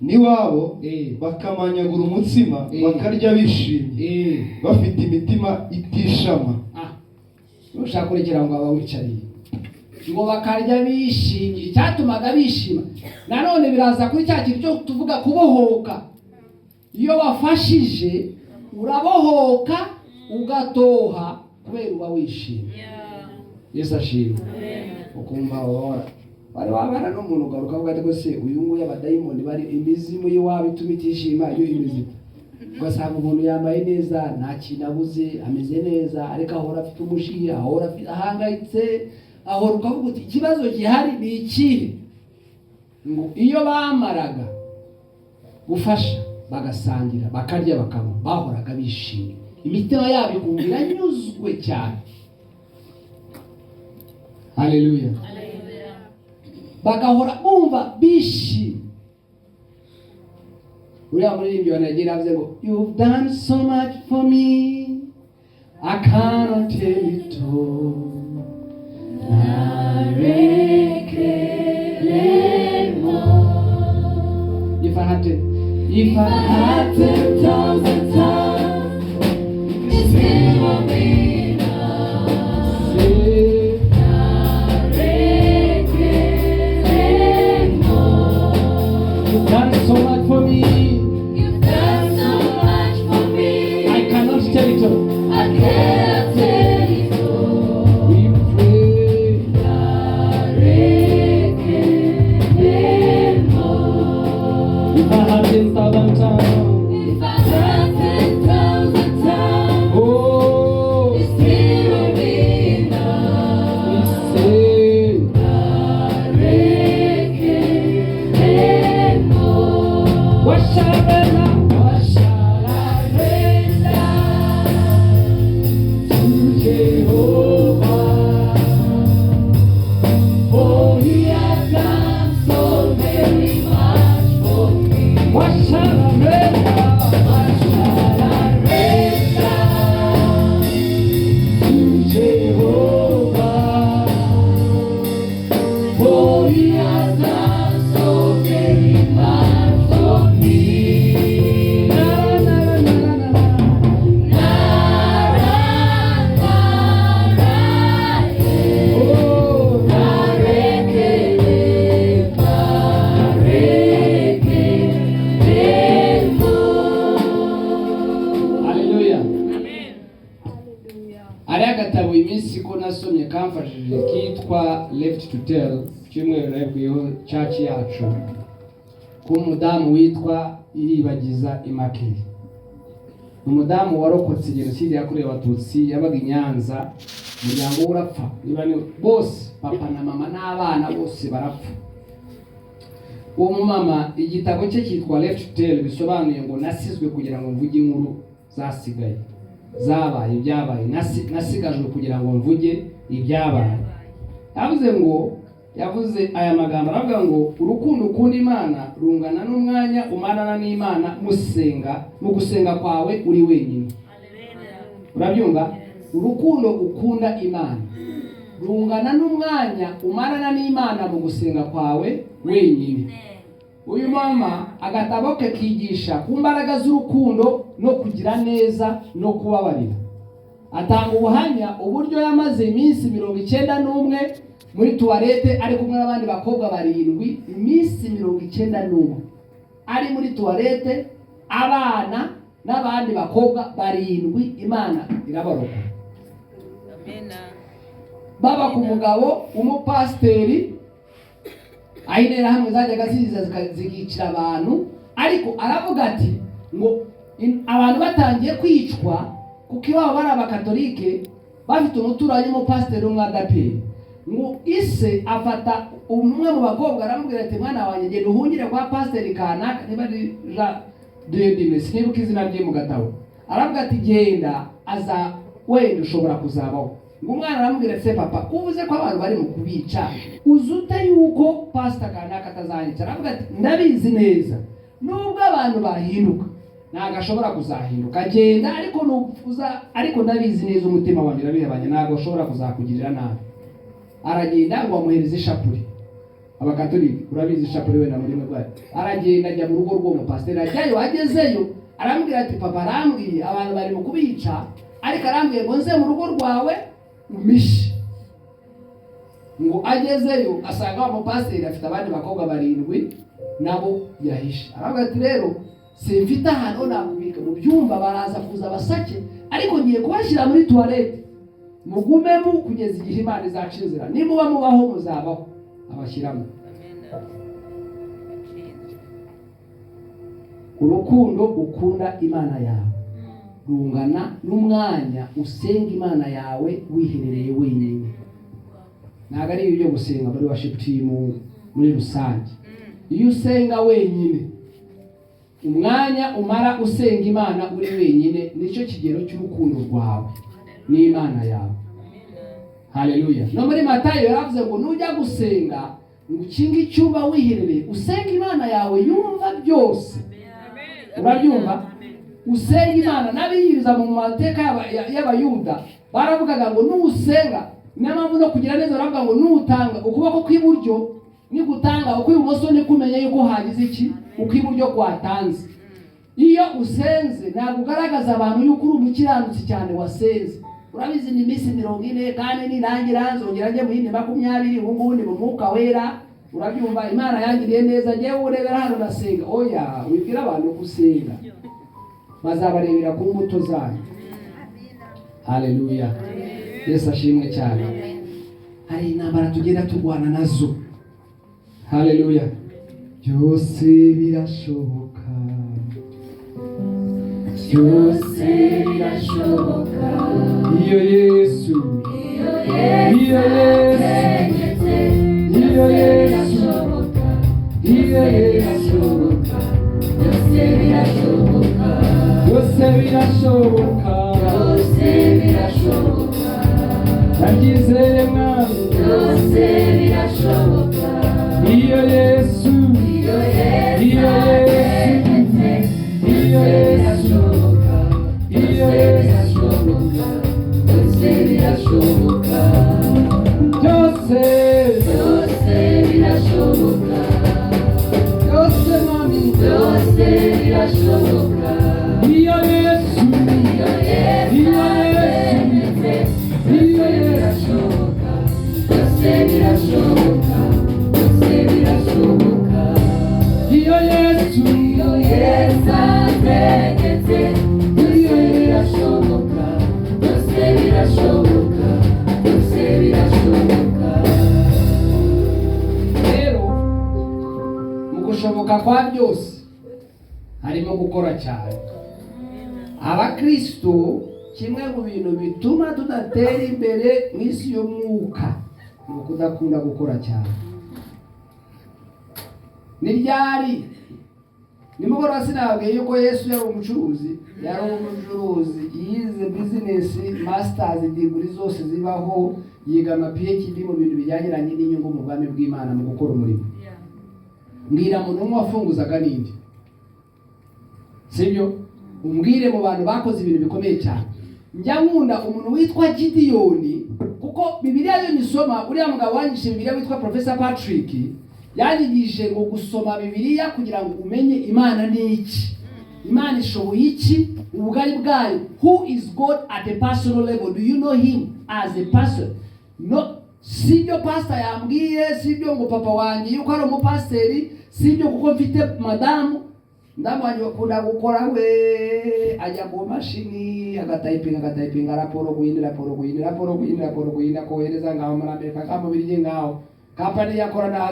Niwabo bakamanyagura umutsima bakarya bishimye bafite imitima itishama. Nushaka kurekera ngo abawicariye ngo bakarya bishimye. Icyatumaga bishima nanone biraza kuri cya kintu cyo tuvuga kubohoka. Iyo wafashije urabohoka ugatoha kubera uba wishimye. Yesu ashimwe. Ukumva bari wabana n'umuntu ugaruka uvuga ati se uyu nguyu abadayimoni bari imizimu y'iwabo ituma itishima iyo imizimu. Ugasanga umuntu yambaye neza, nta kintu abuze, ameze neza, ariko ahora afite umushiya, ahora ahangayitse, ahora ukavuga uti ikibazo gihari ni ikihe? Ngo iyo bamaraga gufasha bagasangira bakarya bakanywa bahoraga bishimye, imitima yabo ikumva iranyuzwe cyane. Haleluya. Bagahora bumva bishimye. Uriya muririmbyi wanagira avuze ngo you've done so much for me I cannot tell it all. If I had to If I had 10,000 times, it still won't be enough. You've done so much for me. You've done so much for me. I cannot tell it all. I cannot tell it all. We pray. If I had 10,000 times, If I had 10,000 times, oh, it still won't be we enough. say, what shall I render? What shall I render to Jehovah? For He has done so very much for me. What shall I render? What shall I render to Jehovah? For He has done so very much for me. Na, na, na, na, na, na. Oh, haleluya. Hariho agatabo iminsi ko nasomye kamfashije kitwa Left to Tell, cyumweru nabwiyeho church yacu, k'umudamu witwa Iribagiza Immaculée. Umudamu warokotse jenoside yakorewe abatutsi, yabaga i Nyanza, umuryango we urapfa, niba ni bose, papa na mama n'abana bose barapfa. Uwo mumama igitabo cye cyitwa Left to Tell, bisobanuye ngo nasizwe kugira ngo mvuge inkuru zasigaye, zabaye, ibyabaye, nasigajwe kugira ngo mvuge ibyabaye. Yavuze aya magambo, aravuga ngo urukundo ukunda Imana rungana n'umwanya umarana n'Imana mu gusenga kwawe uri wenyine. Urabyumva? Urukundo ukunda Imana rungana n'umwanya umarana n'Imana mu gusenga kwawe wenyine. Uyu mama agatabo ke kigisha ku mbaraga z'urukundo no kugira neza no kubabarira. Atanga ubuhamya uburyo yamaze iminsi 91 muri tuwarete ari kumwe n'abandi bakobwa 7, iminsi 91 ari muri tuwarete, abana n'abandi bakobwa 7, Imana irabaroka. Baba ku mugabo umupasteri, ayinera hamwe zajyaga zigicira abantu, ariko aravuga ati ngo abantu batangiye kwicwa kuko iwabo bari abakatolike, bafite umuturanyi umupasteri umwadaperi, ngo ise afata umwe mu bakobwa aramubwira ati mwana wanjye genda uhungire kwa pasteri kanaka, niba ari Dieudime, sinibuka izina rye mu gatabo, aravuga ati genda aza wenda ushobora kuzabaho. Ngo umwana aramubwira ati papa uvuze ko abantu bari mu kubica, uzute yuko pastor kanaka atazanyica. Aravuga ati ndabizi neza nubwo abantu bahinduka ntago ashobora kuzahinduka, genda ariko nufuza, ariko ndabizi neza umutima wanjye urabihabanye, ntago ashobora kuzakugirira nabi. Aragenda ngo amuhereze ishapuri. Abakatolika urabizi ishapuri wenda muri mwe, aragenda ajya mu rugo rw'uwo mupasteri, ajyayo, agezeyo aramubwira ati papa arambwiye abantu bari mu kubica, ariko arambwiye ngo nze mu rugo rwawe umishe. Ngo agezeyo asanga wa mupasteri afite abandi bakobwa 7 nabo yahishe. Aravuga ati rero simfite ahantu nakubika mu byumba, baraza kuza basake, ariko ngiye kubashyira muri toilette, mugumemo kugeza igihe Imana izaca inzira, nimuba mubaho muzabaho. Abashyiramo. Urukundo ukunda Imana yawe rungana n'umwanya usenga Imana yawe wiherereye wenyine. Ntabwo ari ibyo gusenga muri worship team muri rusange. Iyo usenga wenyine, umwanya umara usenga Imana uri wenyine, nicyo kigero cy'urukundo rwawe n'Imana yawe. Haleluya. No muri Matayo yaravuze ngo nujya gusenga ngo ukinge icyumba wiherereye, usenga Imana yawe yumva byose. Urabyumva? Usenga Imana. N'abiyiriza mu mateka y'Abayuda baravugaga ngo nusenga, n'amamvu no kugira neza, baravuga ngo nutanga ukuboko kw'iburyo ni gutanga, ukw'ibumoso ni kumenya yuko hagize iki, ukw'iburyo kwatanze. iyo usenze ntabwo ugaragaza abantu yuko uri umukiranutsi cyane wasenze. Urabizi ni iminsi 40 kandi nirangira nzongera njye mu yindi 20 ubu ni mu mwuka wera. Urabyumva Imana yangiriye neza njye urebera hano nasenga. Oya wibwira abantu gusenga bazabarebera ku mbuto zanyu. Haleluya. Yesu ashimwe cyane. Hari intambara tugenda turwana nazo. Haleluya. Byose birashoboka. byose birashoboka Iyo Yesu yategetse byose birashoboka byose birashoboka byose birashoboka byose birashoboka Nabyizeye mwami byose birashoboka Iyo Yesu iyo yategetse byose birashoboka byose birashoboka byose byose birashoboka byose mwami byose birashoboka Iyo Yesu iyo yategetse byose birashoboka byose birashoboka byose birashoboka Iyo Yesu iyo yategetse byose birashoboka byose birashoboka byose birashoboka rero mu gushoboka kwa byose harimo gukora cyane. Abakristo kimwe mu bintu bituma tudatera imbere mu isi y'umwuka ni ukudakunda gukora cyane. Ni ryari nimugoroba sinababwiye yuko Yesu yari umucuruzi yize business masters degree zose zibaho, yiga PhD mu bintu bijyanye n'inyungu mu bwami bw'Imana mu gukora umurimo. Mbwira muntu umwe wafunguzaga n'indi, sibyo? Umbwire mu bantu bakoze ibintu bikomeye cyane. Njya nkunda umuntu witwa Gideyoni, kuko Bibiliya yo nisoma, uriya mugabo wanyishe Bibiliya witwa Professor Patrick yanyigishije ngo gusoma Bibiliya kugira ngo umenye Imana ni iki, Imana ishoboye iki, ubugari bwayo. Who is God at a personal level? Do you know him as a person? No, sibyo pastor yambwiye, sibyo ngo papa wanjye yuko ari umupasiteri, sibyo kuko mfite madamu ndamwanye bakunda gukora we ajya ku mashini agatayipinga raporo guhindura kohereza ngaho muri Amerika kamubirije ngaho kampani yakora na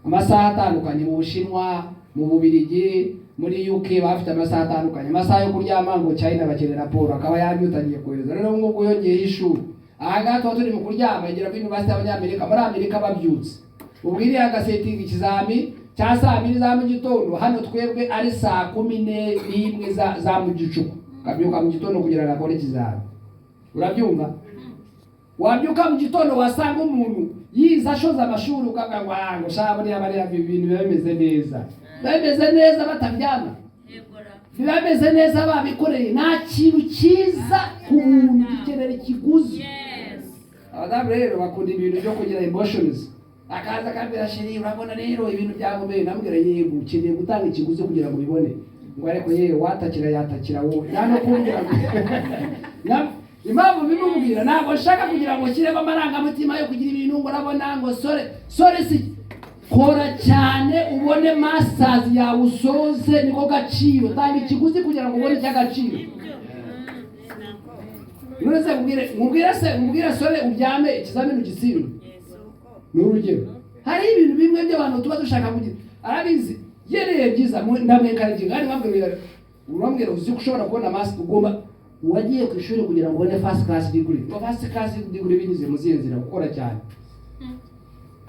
amasaha atandukanye mu Bushinwa, mu Bubiligi, muri UK bafite amasaha atandukanye, amasaha yo kuryama ngo China bakenera raporo akaba yabyutangiye kohereza. Rero ngo yongeye ishuri aha tuba turi mu kuryama igira ku University y'Abanyamerika muri Amerika babyutse ubwiriye agasetinga ikizami cya saa 2 za mu gitondo, hano twebwe ari saa 11 za mu gicuku kabyuka mu gitondo kugira ngo akore ikizami. Urabyumva? Wabyuka mu gitondo wasanga umuntu yiza ashoza amashuri ukavuga ngo shaba ni abari ibintu bimeze neza, bimeze neza batabyana, bimeze neza babikoreye. Nta kintu cyiza ku muntu gikenera ikiguzi. Abadamu rero bakunda ibintu byo kugira emotions. Akaza kambira shiri, urabona rero ibintu byagomeye, nambwira yego ukeneye gutanga ikiguzi kugira ngo bibone. Ngo ariko yewe watakira yatakira wowe nano kumbwira impamvu bimubwira ntabwo nshaka kugira ngo kireba amarangamutima yo kugira ibintu ngo urabona ngo sore si kora cyane ubone masters yawe usoze niko gaciro. Tanga ikiguzi kugira ngo ubone cy'agaciro. Nurese mubwire sore ubyame ikizamini ugisibira. N'urugero hari ibintu bimwe by'abantu tuba dushaka kugira arabizi yereye byiza ndamwenkarije kandi urambwira uzi ko ushobora kubona master ugomba wagiye ku ishuri kugira ngo ubone first class degree. First class degree binyuze mu ziyenzira gukora cyane.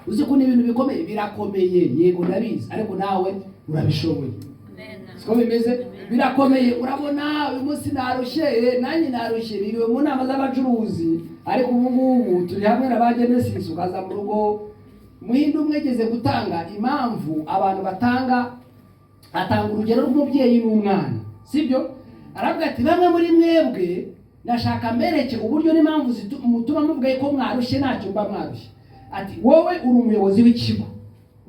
Uzi ko n'ibintu bikomeye birakomeye, yego ndabizi, ariko nawe urabishoboye. Siko bimeze birakomeye. Urabona uyu munsi narushye, nanjye narushye, biriwe mu nama z'abacuruzi, ariko ubu ngubu turi hamwe na bagenesis ukaza mu rugo. Muhindu umwegeze gutanga impamvu abantu atanga urugero rw'umubyeyi n'umwana, sibyo? Aravuga ati bamwe muri mwebwe nashaka mbereke uburyo n'impamvu mutuma muvuga ko mwarushye ntacyo mba mwarushye. Ati wowe uri umuyobozi w'ikigo,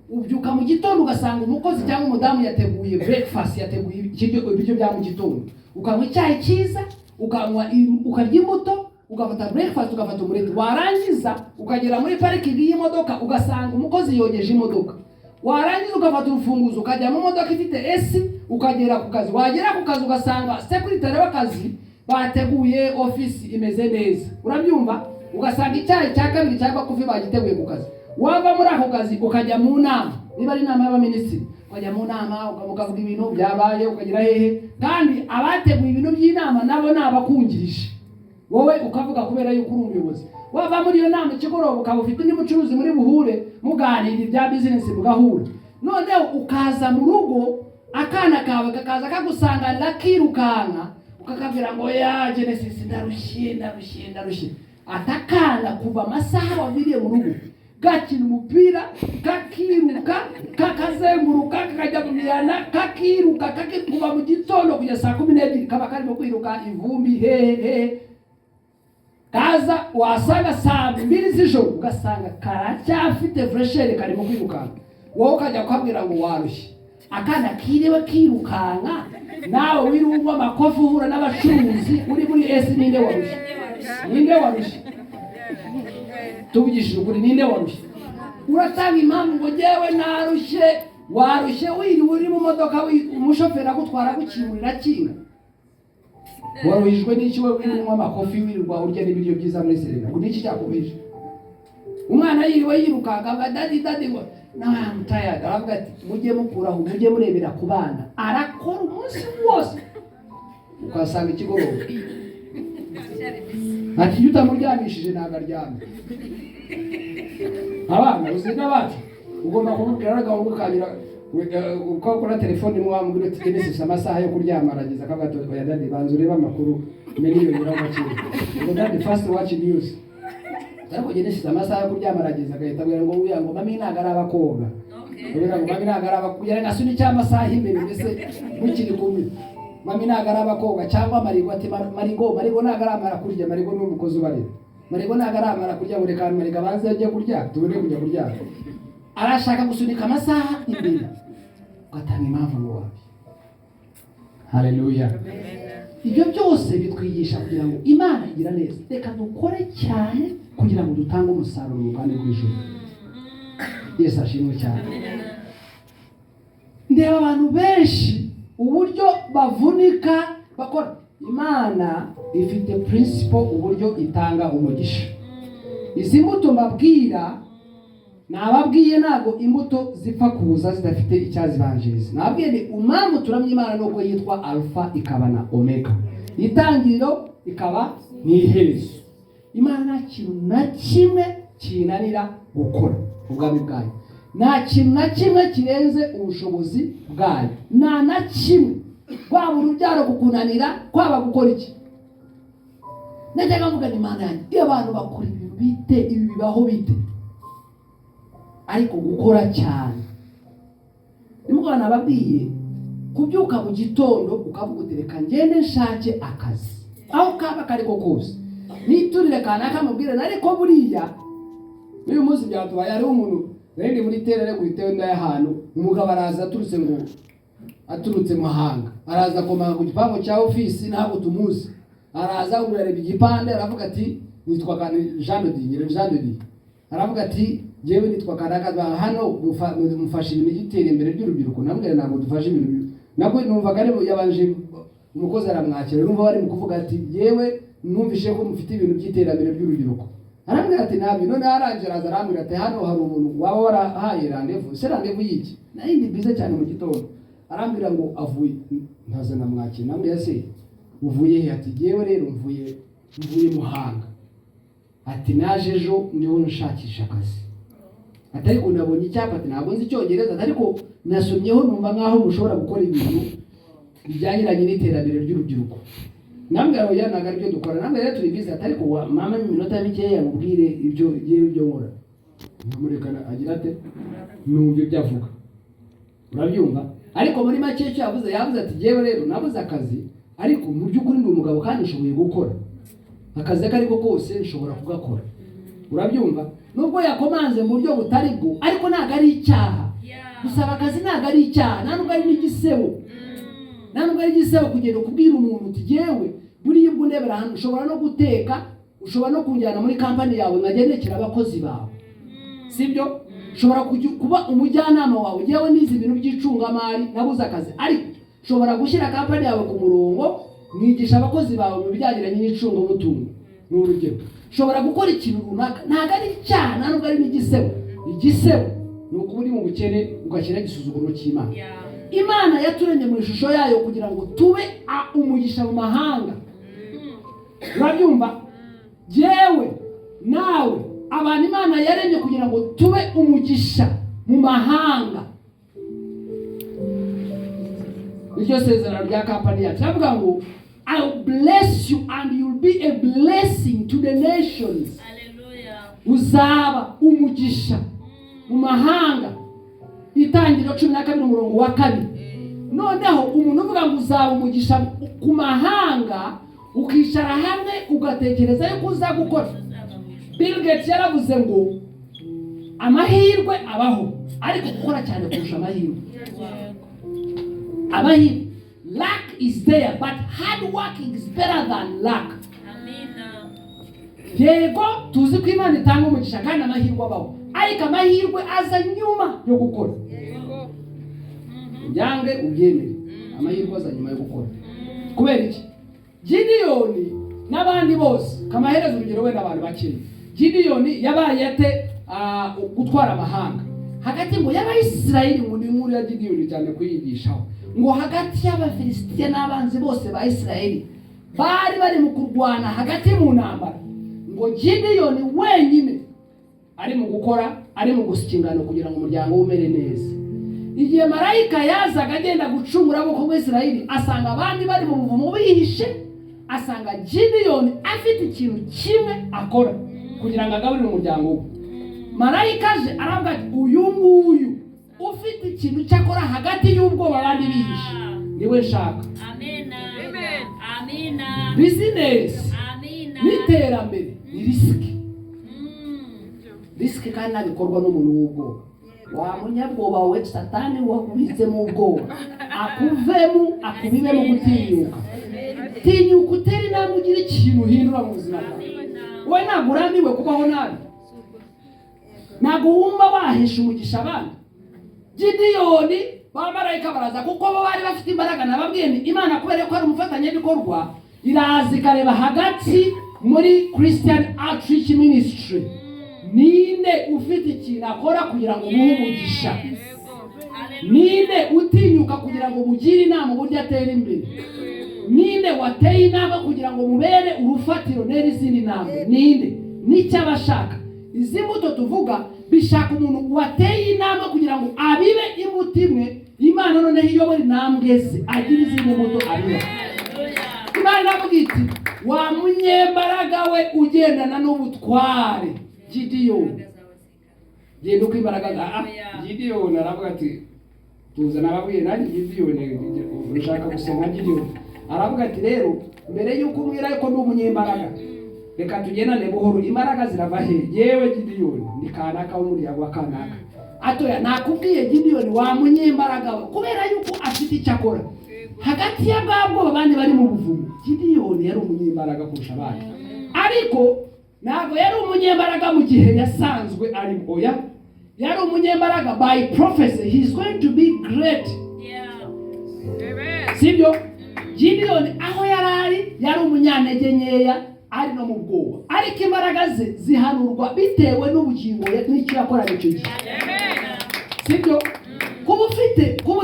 ubyuka mu gitondo ugasanga umukozi cyangwa umudamu yateguye breakfast, yateguye ibiryo bya mu gitondo, ukanywa icyayi cyiza, ukarya imbuto, ugafata breakfast, ugafata umureti, warangiza ukagera muri parikingi y'imodoka ugasanga umukozi yogeje imodoka, warangiza ugafata urufunguzo ukajya mu modoka ifite esi, ukagera ku kazi, wagera ku kazi ugasanga secretary w'akazi bateguye office imeze neza, urabyumva, ugasanga icyayi cya kabiri cyangwa kofi bagiteguye ku kazi, wava muri ako kazi ukajya mu nama, niba ari inama y'abaminisitiri ukajya mu nama ukavuga ibintu byabaye, ukagira hehe, kandi abateguye ibintu by'inama nabo ni abakungirije, wowe ukavuga kubera yuko uri umuyobozi. Wava muri iyo nama ikigoroba ukaba ufite undi mucuruzi muri buhure muganira ibya business mugahura, noneho ukaza mu rugo akana kawe kakaza kagusanganira kirukanka, ukakabwira ngo ya Genesis ndarushye, atakana kuva amasaha waviriye mu rugo gakina umupira, kakiruka, kakazenguruka, kakajya mu mihana, kakiruka, kuva mu gitondo kugeza saa 12 kaba karimo kwiruka ivumbi hehe, kaza wasanga saa 2 z'ijoro ugasanga karacyafite freshere karimo kwirukanka, wowe ukajya ukabwira ngo warushye, akana kireba kirukanka, nawe wirumva amakofi uhura n'abacuruzi uri muri esi, ninde warushye? Tubigishije ukuri, ninde warushye? Uratanga impamvu ngo jewe narushye, warushye wiriwe uri mu modoka, umushoferi agutwara gukimurira kinga, waruhijwe n'iki? Wowe wirumva amakofi wirirwa urya n'ibiryo byiza muri Serena, ngo niki cyakubije? Umwana yiriwe yirukanka ngo dadi ngo I'm tired, aravuga ati mujye mukuraho, mujye murebera ku bana, arakora umunsi wose, ukasanga ikigoroba ati iyo utamuryamishije ntabwo aryamye. Abana uziga bacu ugomba kumubwira agahungu kagira uko akora telefone mwamubwira ati Genesis amasaha yo kuryama arageza, akavuga ati oya dadi banza urebe amakuru miliyoni y'amakuru, ngo dadi fast watch news, ariko Genesis amasaha yo kuryama arageza, agahita abwira ngo uya ngo mami ntago ari abakoga, ubira ngo mami ntago ari abakugira ngasuni cy'amasaha imbere, mbese mukiri kumwe, mami ntago ari abakoga cyangwa marigo, ati marigo ntago ari amara kurya, marigo ni umukozi ubarira, marigo ntago ari amara kurya, ngo reka marigo abanze ajye kurya tubone kujya kurya, arashaka gusunika amasaha imbere, ugatanga impamvu ngo wapi. Haleluya. Ibyo byose bitwigisha kugira ngo Imana igira neza, reka dukore cyane kugira ngo dutange umusaruro mu kandi bw'ijuru. Yesu ashimwe cyane. Ndeba abantu benshi uburyo bavunika bakora. Imana ifite principle uburyo itanga umugisha. Izi mbuto mbabwira, nababwiye ntago imbuto zipfa kuza zidafite icyazibanjiriza. Nababwiye ni umwami turamye Imana nuko yitwa alpha ikaba na omega, itangiriro ikaba n'iherezo. Imana nta kintu na kimwe kinanira gukora ubwami bwayo, nta kintu na kimwe kirenze ubushobozi bwayo, nta na kimwe, kwaba urubyaro kukunanira, kwaba gukora iki. Najyaga mvuga ni Imana yanjye, iyo abantu bakora ibintu bite, ibi bibaho bite, ariko gukora cyane. Nimugana nababwiye kubyuka mu gitondo ukavuga uti reka ngende nshake akazi, aho kaba kariko kose, niturire kanaka mubwire nariko buriya uyu munsi byatubaye ari umuntu rendi muri terere guhitewe n'ahantu, umugabo araza aturutse mahanga, araza komanga ku gipango cya office ntabwo tumuzi, araza urareba igipande, aravuga ati nitwa Jean de Dieu, aravuga ati jewe nitwa Kanaka, hano mufasha ibintu gitera imbere by'urubyiruko. Nambwira ntabwo dufashe ibintu, nabwo numvaga ari yabanje umukozi aramwakira, numva bari mu kuvuga ati yewe numvishe ko mufite ibintu by'iterambere by'urubyiruko. Arambwira ati nabyo, none arangije araza arambwira ati hano hari umuntu waba warahaye randevu, se randevu yiki, nari ndi bize cyane mu gitondo. Arambwira ngo avuye, ntaza namwakira, nambwira se uvuye he? Ati yewe rero mvuye Muhanga, ati naje ejo ndiho nshakisha akazi, atari unabonye icyapa, ati ntabwo nzi icyongereza, ariko nasomyeho numva nkaho mushobora gukora ibintu bijyanye n'iterambere ry'urubyiruko. Nambwira oya ntago ari byo dukora, nambwira rero turi bize, atari ko mama iminota mikeya mubwire ibyo nkora. Nkamurekana agira ate numva ibyo avuga, urabyumva. Ariko muri make icyo yavuze ati jewe rero nabuze akazi, ariko mu by'ukuri ndi umugabo kandi nshoboye gukora akazi kariko kose, nshobora kugakora, urabyumva. Nubwo yakomanze mu buryo butari bwo, ariko ntago ari icyaha gusaba akazi ntabwo ari icyaha, ntabwo ari n'igisebo, ntabwo ari igisebo kugenda kubwira umuntu uti yewe buriya ubwo ndebera hano ushobora no guteka, ushobora no kunjyana muri kampani yawe nkagendekera abakozi bawe, sibyo? Ushobora kuba umujyanama wawe, yewe nizi ibintu by'icungamari nabuze akazi, ariko ushobora gushyira kampani yawe ku murongo mwigisha abakozi bawe mu bijyanye n'icungamutungo. Ni urugero, ushobora gukora ikintu runaka, ntabwo ari icyaha, ntabwo ari n'igisebo. Igisebo ni ukuba uri mu bukene ugashyira igisuzuguro cy'Imana. Imana yaturemye mu ishusho yayo kugira ngo tube umugisha mu mahanga. Urabyumva? Yewe nawe abantu Imana yaremye kugira ngo tube umugisha mu mahanga. Iryo sezerano rya kampani yacu avuga ngo I'll bless you and you'll be a blessing to the nations. Hallelujah. Uzaba umugisha mu mahanga. Itangiriro 12:2. Noneho umuntu uvuga ngo uzaba umugisha ku mahanga, ukicara hamwe ugatekereza yuko uzagukora. Bill Gates yaravuze ngo amahirwe abaho, ariko gukora cyane kurusha amahirwe. Amahirwe, luck is there, but hard working is better than luck. Amina. Yego tuzi ko Imana itanga umugisha kandi amahirwe abaho, ariko amahirwe aza nyuma yo gukora. Yange ubyemere, amahirwe aza nyuma yo gukora. Kubera iki? Gideyoni n'abandi bose, kamaherezo urugero wenda abantu bakiri. Gideyoni yabaye ate gutwara amahanga. Hagati ngo y'Abayisirayeli, ngo ni inkuru ya Gideyoni cyane kuyigishaho. Ngo hagati y'Abafilisitiya n'abanzi bose ba Isirayeli bari mu kurwana hagati mu ntambara. Ngo Gideyoni wenyine ari mu gukora, ari mu gusikingana kugira ngo umuryango umere neza. Igihe marayika yazaga agenda gucungura aboko bw'Isirayeli, asanga abandi bari mu buvumo bihishe, asanga Gideyoni afite ikintu kimwe akora kugira ngo agaburire umuryango we. Marayika aje aravuga ati uyu nguyu ufite ikintu cyakora hagati y'ubwoba abandi bihishe niwe nshaka. Amina. Amina. Business Amina. n'iterambere ni risiki. Risiki kandi nabikorwa n'umuntu w'ubwoba. Wa munyabwoba we Satani wakubitsemo ubwoba, akuvemo akubibemo gutinyuka. Tinyuka uteri namwe ugira ikintu uhindura mu buzima bwawe. Wowe ntabwo uramiwe kubaho nabi, ntabwo wumva wahesha umugisha abandi. Gideyoni bamarayika baraza kuko bo bari bafite imbaraga, nababwiye ni Imana kubera ko ari umufatanyabikorwa, iraza ikareba hagati muri Christian Outreach Ministry ninde ufite ikintu akora kugira ngo umuhe umugisha, ninde utinyuka kugira ngo mugire inama uburyo atera imbere, ninde wateye inama kugira ngo mubere urufatiro nera izindi ntambwe, ninde n'icyo abashaka. Izi mbuto tuvuga bishaka umuntu wateye inama kugira ngo abibe imbuto imwe, Imana noneho iyobora intambwe ze agira izindi mbuto abiba. Imana iravuga iti wa munyembaraga we ugendana n'ubutware Gideyoni. Genda uko imbaraga Gideyoni aravuga ati tuza nababwiye nanjye Gideyoni ushaka gusenga Gideyoni. Aravuga ati rero mbere yuko umwira yuko ndi umunyembaraga, reka tugendane buhoro, imbaraga zirava he? Yewe Gideyoni ndi kanaka w'umuryango wa kanaka. Atoya nakubwiye Gideyoni wa munyembaraga kubera yuko afite icyo akora hagati y'ababwo abandi bari mu buvumo. Gideyoni yari umunyembaraga kurusha abandi, ariko ntabwo yari umunyembaraga mu gihe yasanzwe ari oya, yari umunyembaraga by prophecy. He is going to be great. Sibyo? Gideyoni aho yari umunyantege nkeya, ari no mu bwoba, ariko imbaraga ze zihanurwa bitewe n'ubugingo n'icyo yakora icyo gihe. Sibyo? Kuba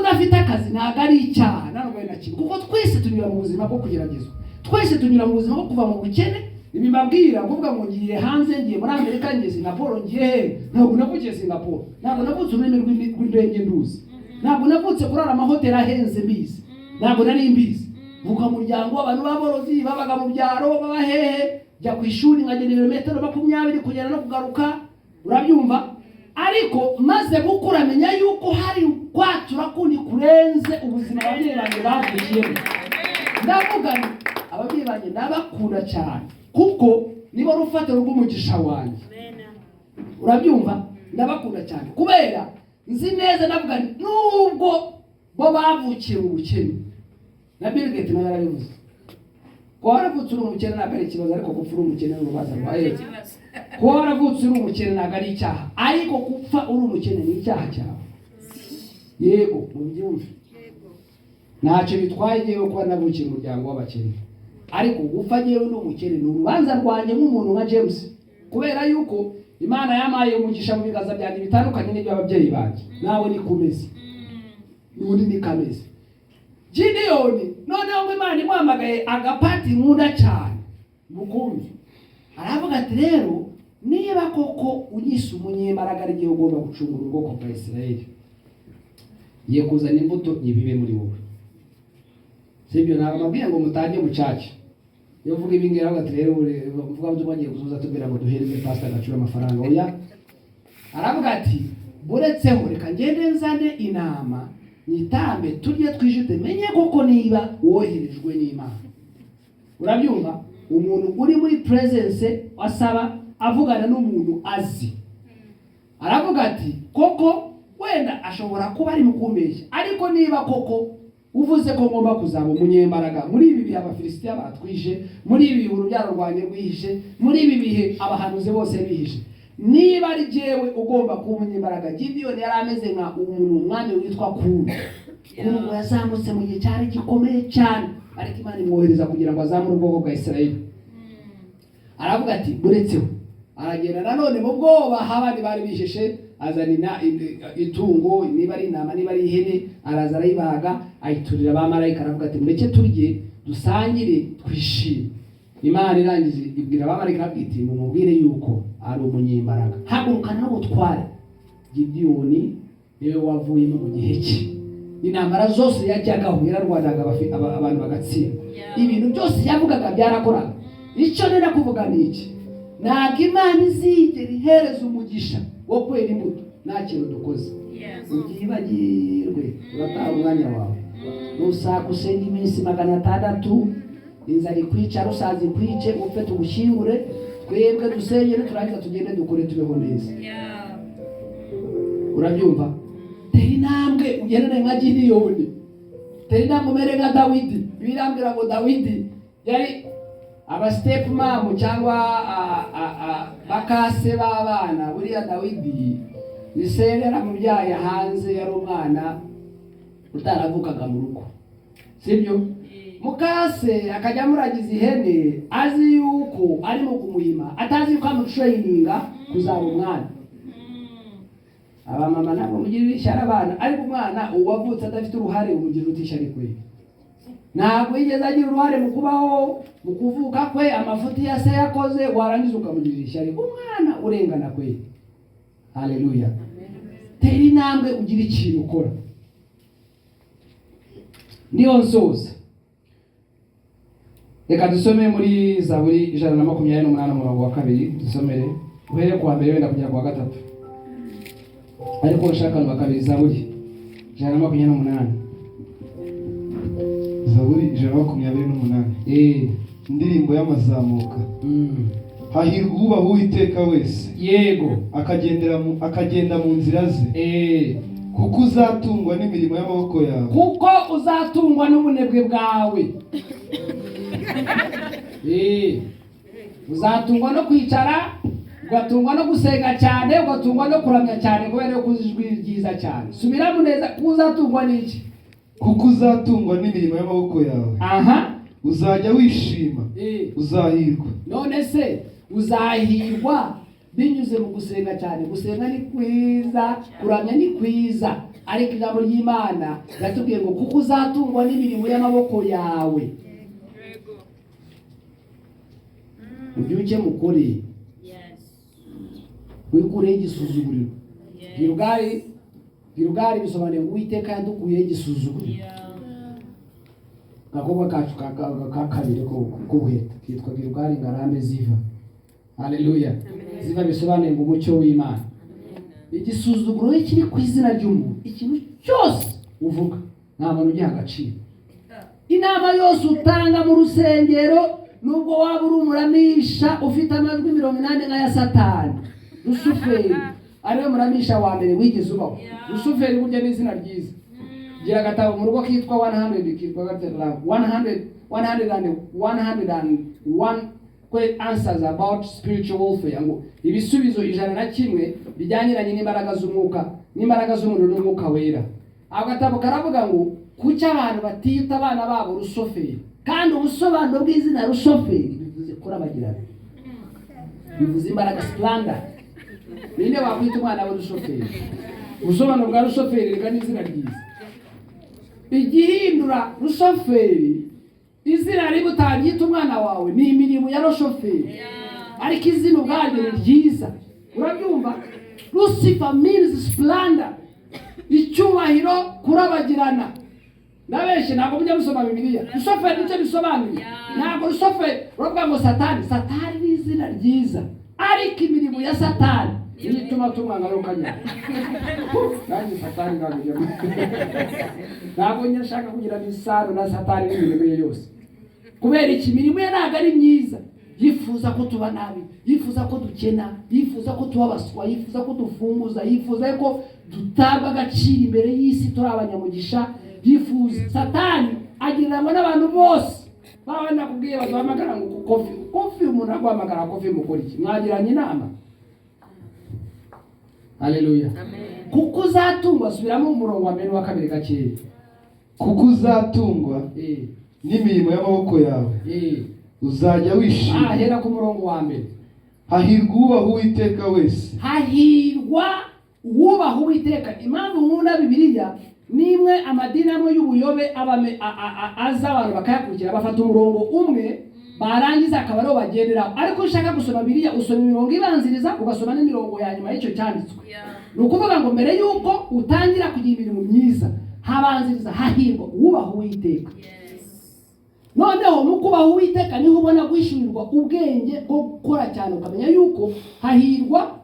udafite akazi ntabwo ari icyaha, ntabwo ari na kimwe, kuko twese tunyura mu buzima bwo kugeragezwa, twese tunyura mu buzima bwo kuva mu bukene. Ibi mbabwira kuvuga ngo ngiye hanze, ngiye muri Amerika, ngiye Singapore, ngiye he? Ntabwo navukiye Singapore, ntabwo navutse ururimi rw'indege nduzi, ntabwo navutse kurara amahoteli ahenze mbizi, ntabwo nari mbizi. Vuka muryango abantu b'aborozi babaga mu byaro, baba hehe, jya ku ishuri nkagenda ibirometero 20 kugenda no kugaruka. Urabyumva? Ariko maze gukura menya yuko hari kwatura kundi kurenze ubuzima ababyeyi banjye bavukiyemo. Ndavuga ni ababyeyi banjye ndabakunda cyane kuko nibo rufatiro rw'umugisha wanjye. Urabyumva? Ndabakunda cyane kubera nzi neza navuga nubwo bo bavukiye mu bukene na Bill Gates nawe yarabivuze ko waravutse uri umukene ntabwo ari ikibazo ariko gupfa uri umukene n'urubaza rwaye ko waravutse uri umukene ntabwo ari icyaha ariko gupfa uri umukene ni icyaha cyawe yego mubyumve ntacyo bitwaye yewe kuba navukiye mu muryango w'abakene ariko gupfa yewe ni umukene ni urubanza rwanjye nk'umuntu nka James kubera yuko Imana yamaye umugisha mu bigaza byanjye bitandukanye n'iby'ababyeyi banjye nawe ni kumeze n'undi ni kameze Gideoni noneho ngo Imana imuhamagaye agapati nkunda cyane mukumve aravuga ati rero niba koko unyise umunyembaraga ari igihe ugomba gucungura ubwoko bwa Isirayeli ye kuzana imbuto nyibibe muri wowe sibyo ntabwo mabwiye ngo mutange mucaca yo vuga ibi ngira ati rero mvuga byo bagiye kuzuza tubera ngo duhereze pastor agacura amafaranga oya aravuga ati buretseho reka ngende nzane inama nitambe turye twijute menye koko niba woherejwe n'Imana urabyumva umuntu uri muri presence asaba avugana n'umuntu azi aravuga ati koko wenda ashobora kuba ari mukumbeshya ariko niba koko uvuze ko ngomba kuzaba umunyembaraga muri ibi bihe abafilisitiya batwishe muri ibi bihe urubyaro rwanjye rwihishe muri ibi bihe abahanuzi bose bihishe niba ari jewe ugomba kuba umunyembaraga Gideon yari ameze nka umuntu umwami witwa Kuru ngo yazamutse mu gihe cyari gikomeye cyane ariko Imana imwohereza kugira ngo azamure ubwoko bwa Isirayeli aravuga ati buretseho aragenda nanone mu bwoba habandi bari bishishe azanina itungo niba ari intama niba ari ihene araza arayibaga ayiturira abamarayika aravuga ati mureke turye dusangire twishime Imana irangize ibwira abamarayika ati mumubwire yuko ari umunyembaraga hagurukana n'ubutware Gideoni niwe wavuyemo mu gihe cye intambara zose yajyagaho yararwanaga abantu bagatsinda ibintu byose yavugaga byarakoraga icyo nenda kuvuga ni iki ntabwo Imana izigera ihereza umugisha wo kwera imbuto nta kintu dukoze ubyibagirwe urataha umwanya wawe nusaka usenga iminsi 600 inzara ikwica rusazi ikwice upfe tugushyingure twebwe dusengere turangiza tugende dukore tubeho neza urabyumva tera intambwe ugendane nka Gideoni tera intambwe umere nka Dawidi birambwira ngo Dawidi yari aba step mom cyangwa bakase b'abana buriya Dawidi nisendera mu byaye hanze yari umwana utaravukaga mu rugo sibyo mukase akajya muragiza ihene azi yuko ari mu kumuhima atazi yuko amutraininga kuzaba umwana abamama nabo mugirira ishyara abana ariko umwana uwavutse adafite uruhare umugirira utishari kwe ntabwo yigeze agira uruhare mu kubaho mu kuvuka kwe amafuti ya se yakoze warangiza ukamugirira ishyari umwana urengana kwe haleluya tera intambwe ugira ikintu ukora niyo nsoza reka dusome muri Zaburi 128 umurongo wa 2 dusomere uhere kuwa mbere wenda kujya kuwa 3 ariko urashaka no kabiri Zaburi 128 Zaburi 128 indirimbo y'amazamuka hahirwa ubaho Uwiteka wese yego akagenda mu nzira ze kuko uzatungwa n'imirimo y'amaboko yawe kuko uzatungwa n'ubunebwe bwawe uzatungwa no kwicara ugatungwa no gusenga cyane ugatungwa no kuramya cyane kubera ko ijwi ryiza cyane subiramo neza uzatungwa n'iki kuko uzatungwa n'imirimo y'amaboko yawe uzajya wishima uzahirwa none se uzahirwa binyuze mu gusenga cyane gusenga ni kwiza kuramya ni kwiza ariko ijambo ry'Imana ratubwiye ngo kuko uzatungwa n'imirimo y'amaboko yawe ubyuke mukore wikureho igisuzuguriro Gilugari bisobanuye ngo Uwiteka yadukuyeho igisuzuguriro gakobwa kacu kakabiri ko buheta kitwa Gilugari ngarambe ziva haleluya ziva bisobanuye ngo umucyo w'Imana igisuzuguro kiri ku izina ry'umuntu ikintu cyose uvuga nta muntu ugiha agaciro inama yose utanga mu rusengero nubwo waba uri umuramisha ufite amajwi 80 nka ya Satani Rusuferi ariwe muramisha wa mbere wigeze ubaho. Rusuferi burya ni izina ryiza. Gira agatabo mu rugo kitwa 100 kitwa batera 101 answers about spiritual warfare, ngo ibisubizo 101 bijyanyiranye n'imbaraga z'umwuka n'imbaraga z'umuriro n'umwuka wera. Agatabo karavuga ngo kuki abantu batita abana babo Rusuferi, kandi ubusobanuro bw'izina Rusuferi bivuze kurabagirana, bivuze imbaraga splendor. Ninde wakwita umwana wa Rusuferi? Ubusobanuro bwa Rusuferi reka n'izina ryiza. Igihindura Rusuferi izina ributagita umwana wawe ni imirimo ya Rusuferi, ariko izina ubwaryo ni ryiza. Urabyumva? Lucifer means splendor, icyubahiro, kurabagirana. Ndabeshe ntabwo mujya musoma Bibiliya. Rusuferi nicyo bisobanuye. Ntabwo Rusuferi uravuga ngo Satani. Satani ni izina ryiza, ariko imirimo ya Satani ituma tumwana rukanya. Nanjye Satani ntabwo nyashaka kugira misano na Satani n'imirimo ye yose. Kubera imirimo ye ntabwo ari myiza. Yifuza ko tuba nabi, yifuza ko dukena, yifuza ko tuba baswa, yifuza ko dufunguza, yifuza ko dutabwa agaciro imbere y'isi turi abanyamugisha. Yifuza Satani agiranwa n'abantu bose. Baba nakubwiye bazahamagara ngo kofi umuntu agwamagara kofi mukora iki? Mwagiranye inama? Haleluya. Amen. Kuko uzatungwa, subiramo umurongo wa mbere wa kabiri gakeya. Kuko uzatungwa n'imirimo y'amaboko yawe, uzajya wishima. Hera ku murongo wa mbere. Hahirwa ubaha Uwiteka wese. Hahirwa ubaha Uwiteka. Impamvu nkunda Bibiliya nimwe amadini amwe y'ubuyobe aza abantu bakayakurikira bafata umurongo umwe barangiza akaba ariho bagenderaho. Ariko ushaka gusoma Bibiliya usoma imirongo ibanziriza ugasoma n'imirongo ya nyuma y'icyo cyanditswe. Ni ukuvuga ngo mbere y'uko utangira kugira imirimo myiza habanziriza hahirwa ubaha Uwiteka. Noneho mu kubaha Uwiteka niho ubona guhishurirwa ubwenge bwo gukora cyane, ukamenya yuko hahirwa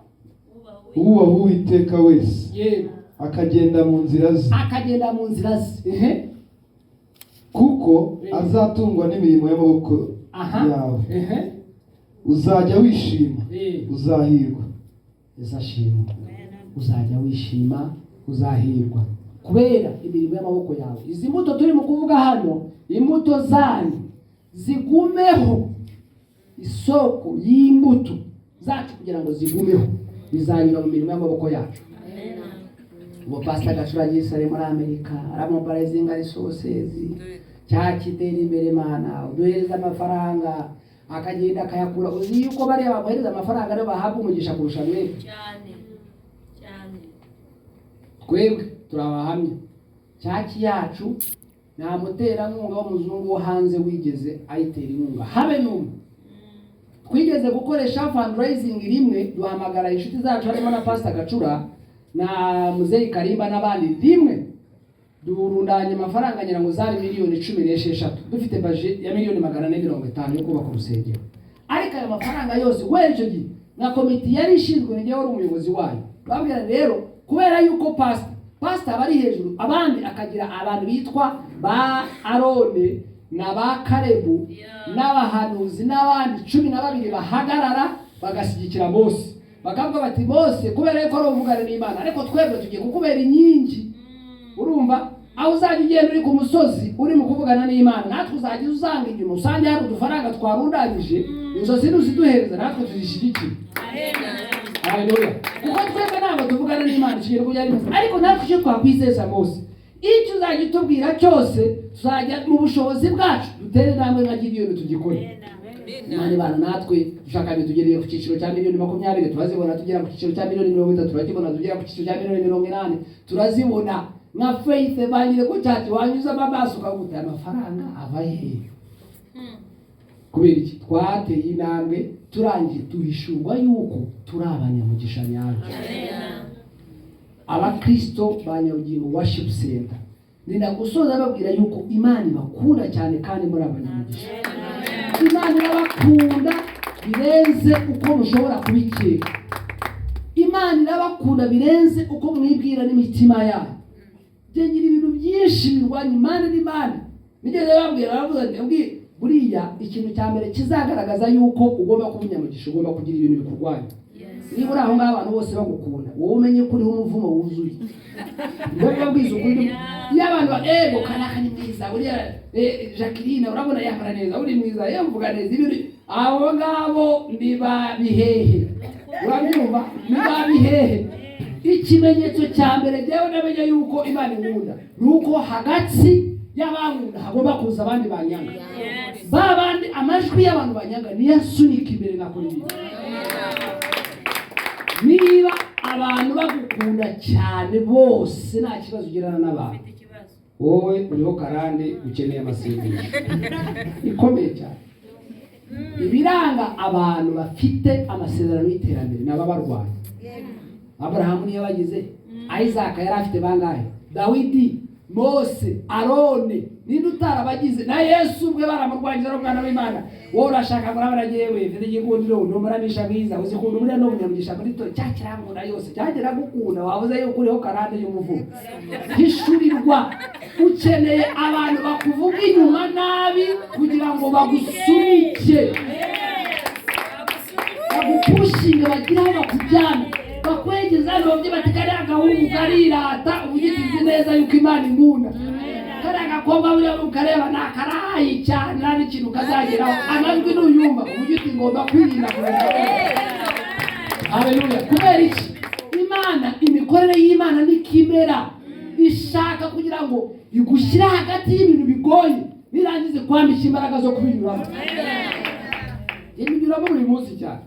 ubaha Uwiteka wese. Yego. Akagenda mu nzira ze. Akagenda mu nzira ze. Kuko azatungwa n'imirimo y'amaboko yawe. Uzajya wishima. Uzahirwa. Uzashima. Uzajya wishima, uzahirwa. Kubera imirimo y'amaboko yawe. Izi mbuto turi mu kuvuga hano, imbuto zanyu zigumeho. Isoko y'imbuto zacu kugira ngo zigumeho bizanyura mu mirimo y'amaboko yacu. Ubu Pastor Gacuragiye sare muri Amerika aramobarizinga resources cyakitera imbere mana uduhereza amafaranga akagenda akayakura. Uzi yuko bari bamuhereza amafaranga ari bahabwa umugisha kurusha mwe cyane. Twebwe turabahamya cyaki yacu nta muterankunga w'umuzungu wo hanze wigeze ayitera inkunga habe n'umwe. Twigeze gukoresha fundraising rimwe duhamagara inshuti zacu harimo na Pastor Gacura na muzeyi Karimba n'abandi rimwe durundanye amafaranga ngira ngo zari miliyoni 16 dufite budget ya miliyoni 450 yo kubaka urusengero. Ariko ayo mafaranga yose weje gihe na komite yari ishinzwe ngewe wari umuyobozi wayo babwira rero kubera yuko pastor bari hejuru abandi akagira abantu bitwa ba Arone na ba Karebu n'abahanuzi n'abandi 12 bahagarara bagashyigikira bose. Bakavuga bati bose kubera yuko ari umugare n'Imana ariko twebwe tugiye kukubera inkingi. Urumva aho uzajya ugenda uri ku musozi uri mu kuvugana n'Imana natwe uzajya uzanga inyuma usange hari udufaranga twarundagije inzozi nuziduhereza natwe tuzishyigikiye. Haleluya. Kuko twebwe ntabwo tuvugana n'Imana tugiye kujya ariko natwe icyo twakwizeza Mose icyo uzajya utubwira cyose tuzajya mu bushobozi bwacu dutere namwe nka Gideon tugikore. Imana ibana natwe dushaka bitugereye ku cyiciro cya miliyoni 20 turazibona tugera ku cyiciro cya miliyoni 30 turazibona tugera ku cyiciro cya miliyoni 80 turazibona. Na faith banyire ko cyati wanyuza amabaso ukaguta amafaranga abaye. Kubera iki twateye intambwe turangiye tuhishurwa yuko turi abanyamugisha nyabyo. Abakristo banyabugingo worship center nina gusoza babwira yuko Imana ibakunda cyane kandi muri abanyamugisha. Imana irabakunda birenze uko mushobora kubikeka. Imana irabakunda birenze uko mwibwira n'imitima yayo. Ngira ibintu byinshi birwanya Imana n'Imana. Nigeze babwira bavuze buriya ikintu cya mbere kizagaragaza yuko ugomba kuba unyamugisha ugomba kugira ibintu bikurwanya. niba uri aho ngaho abantu bose bagukunda wowe umenye ko uriho umuvumo wuzuye ngo babwize ukuri iyo abantu ego kanaka ni mwiza uriya Jacqueline urabona yambara neza uri mwiza yamvuga neza ibiri abo ngabo nibabihehe urabyumva nibabihehe ikimenyetso cya mbere jewe namenye yuko Imana inkunda nuko hagati y'abankunda hagomba kuza abandi banyanga babandi amajwi y'abantu banyanga niyo asunika imbere nakora ibi niba abantu bagukunda cyane bose nta kibazo ugirana n'abantu wowe uriho karande ukeneye amasengesho ikomeye cyane ibiranga abantu bafite amasezerano y'iterambere naba barwaye Abrahamu niyo bagize Isaac yari afite bangahe Dawidi Mose Arone ninde utarabagize na Yesu ubwe baramurwanyije ari umwana w'Imana wowe urashaka murabara yewe mfite igikundiro numuramisha mwiza uzikunda muri no munyamugisha muri to cyakirangura yose cyagera gukunda wavuze yuko uriho karande y'umuvumo hishurirwa ukeneye abantu bakuvuga inyuma nabi kugira ngo bagusunike bagupushinge bagira aho bakujyana bakwegeza n'ababyeyi bati kariya gahungu karirata ubugitizi neza yuko Imana inkunda kariya gakobwa buriya ukareba nakarayi cyane nta n'ikintu kazageraho amajwi n'uyumva ubugiti ngomba kwirinda haleluya kubera iki Imana imikorere y'Imana nikimera ishaka kugira ngo igushyire hagati y'ibintu bigoye birangize kwambika imbaraga zo kubinyuramo ibinyuramo buri munsi cyane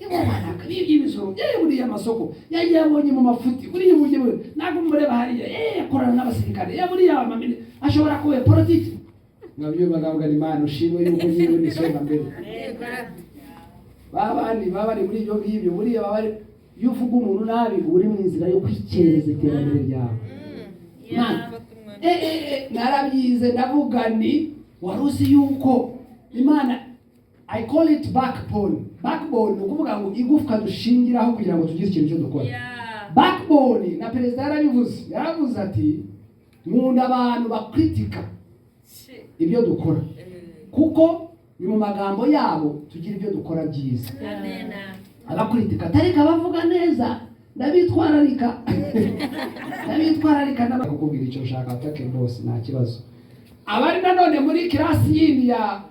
Yohana ibizo buriya amasoko yagiye abonye mu mafuti buriya ubuje ntabwo mureba hariya yakorana n'abasirikare buriya amamine ashobora kuba politiki nabyo bagavuga Imana ushimwe yuko nyiwe nisonga mbere babandi babari muri ibyo ngibyo buriya babari yuvuga umuntu nabi uri mu nzira yo kwikereza iterambere ryawe narabyize ndavuga ni warusi yuko Imana I call it backbone. Backbone ukuvuga ngo igufwa dushingiraho kugira ngo tugire ikintu cyo dukora. Backbone na perezida yaravuze ati nkunda abantu bakritika ibyo dukora. Kuko ni mu magambo yabo tugira ibyo dukora byiza. Amen. Abakritika tarika bavuga neza ndabitwararika. Ndabitwararika ndabakubwira icyo ushaka atake boss nta kibazo. Abari nanone muri class yindi ya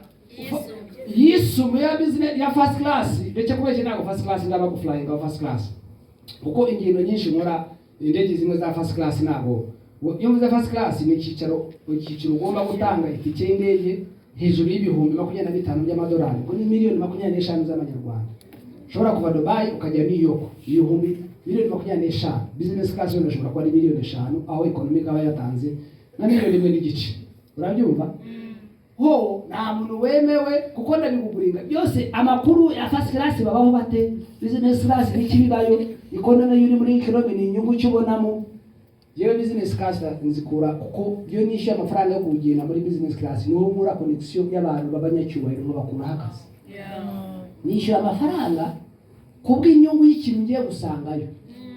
yisumuye ya business ya first class ndetse kubeshye ntabwo first class ndaba ku flying ka first class kuko ingendo nyinshi nkora indege zimwe za first class ntabwo iyo muze first class ni ikicaro ugomba gutanga itike y'indege hejuru y'ibihumbi 25 by'amadolari ngo ni miliyoni 25 z'amanyarwanda ushobora kuva Dubai ukajya New York ibihumbi miliyoni 25 business class yo ushobora kuba ari miliyoni 5 aho economic aba yatanze na miliyoni 1.5 urabyumva ho nta muntu wemewe kuko ndabiguguringa byose amakuru ya first class babaho bate business class n'ikibibayo economy yuri muri economy ni inyungu cyubonamo yewe business class nzikura kuko byo nishyura amafaranga yo kugenda muri business class niho nkura connection y'abantu babanyacyubahiro ngo bakura hakazi nishyura amafaranga kubw'inyungu y'ikintu ngiye gusangayo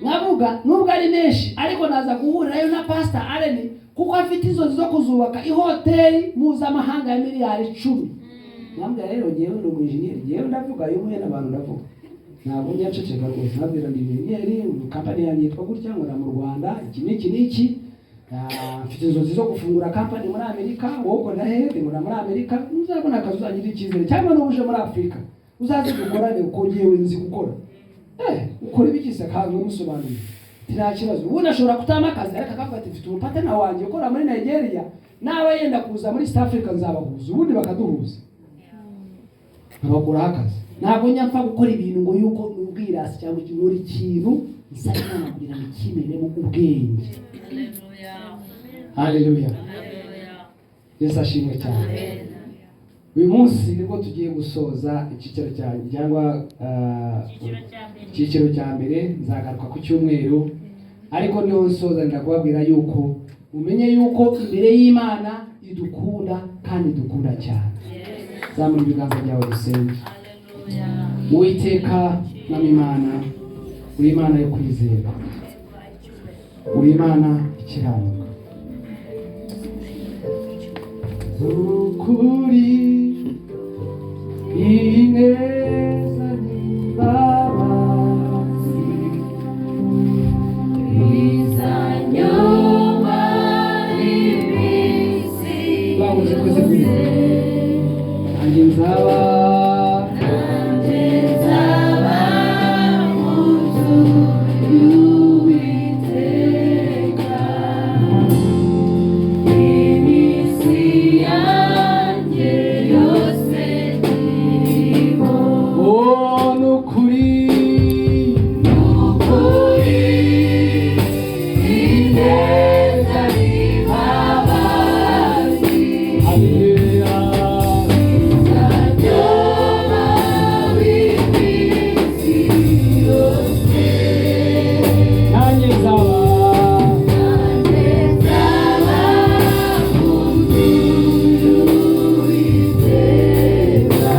nkavuga nubwo ari menshi ariko naza guhurirayo na Pastor Allen kuko afite izo zo kuzubaka ihoteli mpuzamahanga ya miliyari 10 nambwa rero ngewe ndo engineer ngewe ndavuga yo mwene abantu ndavuga ntabwo nyaceceka rwose nabwira ndi engineer company yanjye yitwa gutya ngo na mu Rwanda iki niki mfite izo zo gufungura company muri Amerika wowe na hehe muri Amerika uzabona akazi uzagira ikizere cyangwa no uje muri Afrika uzaze gukorane uko ngewe nzi gukora ukora ibikisa kandi umusobanurira nta kibazo ubona ashobora kutama akazi ariko akavuga ati mfite umupatana wanjye ukora muri Nigeria nawe yenda kuza muri South Africa nzabahuza ubundi bakaduhuza abakora akazi ntabwo nyapfa gukora ibintu ngo yuko ubwirasi cyangwa ikimuri kintu nsana kugira ngo kimene mu ubwenge. Haleluya. Yesu ashimwe cyane. Uyu munsi nibwo tugiye gusoza icyiciro cyanjye cyangwa icyiciro cya mbere nzagaruka ku cyumweru ariko niho nsoza ndakubabwira yuko umenye yuko imbere y'Imana idukunda kandi dukunda cyane. Zamura ibiganza byawe dusenge. Uwiteka mwami Imana uri Imana yo kwizera, uri Imana ikiranuka, ukuri ineza n'imbabazi nanjye nzaba mu nzu y'Uwiteka iminsi yanjye yose ndimo. oh nukuri Ineza n'imbabazi haleluya zanjyoma w'iminsi yose. nanjye nzaba Nanjye nzaba mu nzu y'Uwiteka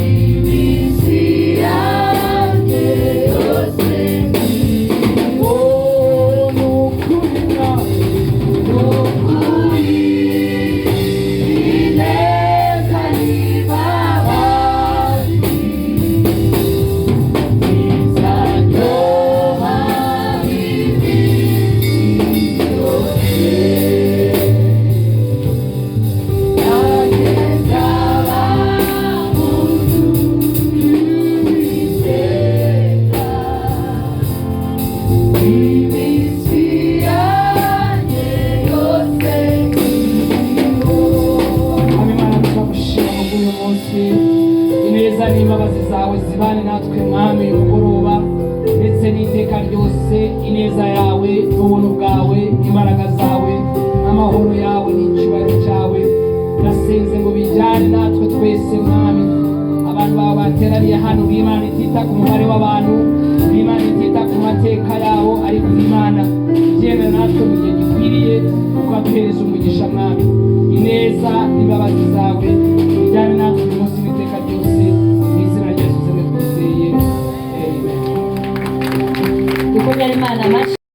iminsi yanjye yose ndimo. oh nukuri nawe Nukuri ineza n'imbabazi bizaryoha iminsi yose. Nanjye nzaba mu nzu y'Uwiteka iminsi yanjye yose ndimo. Mwami Imana turagushima kubw'uyu munsi ineza n'imbabazi zawe zibane natwe mwami uyu mugoroba ndetse n'iteka ryose ineza yawe n'ubuntu bwawe imbaraga zawe n'amahoro yawe n'icyubahiro cyawe ndasenze ngo bijyane natwe twese mwami abantu bawe bateraniye hano b'Imana itita ku mubare w'abantu b'Imana itita ku mateka yabo ariko Imana igendana natwe mu gihe gikwiriye ukaduhereza umugisha mwami ineza n'imbabazi zawe bijyane natwe uyu munsi n'iteka ryose mu izina rya Yesu twizeye amen. Dukomere Imana amashyi.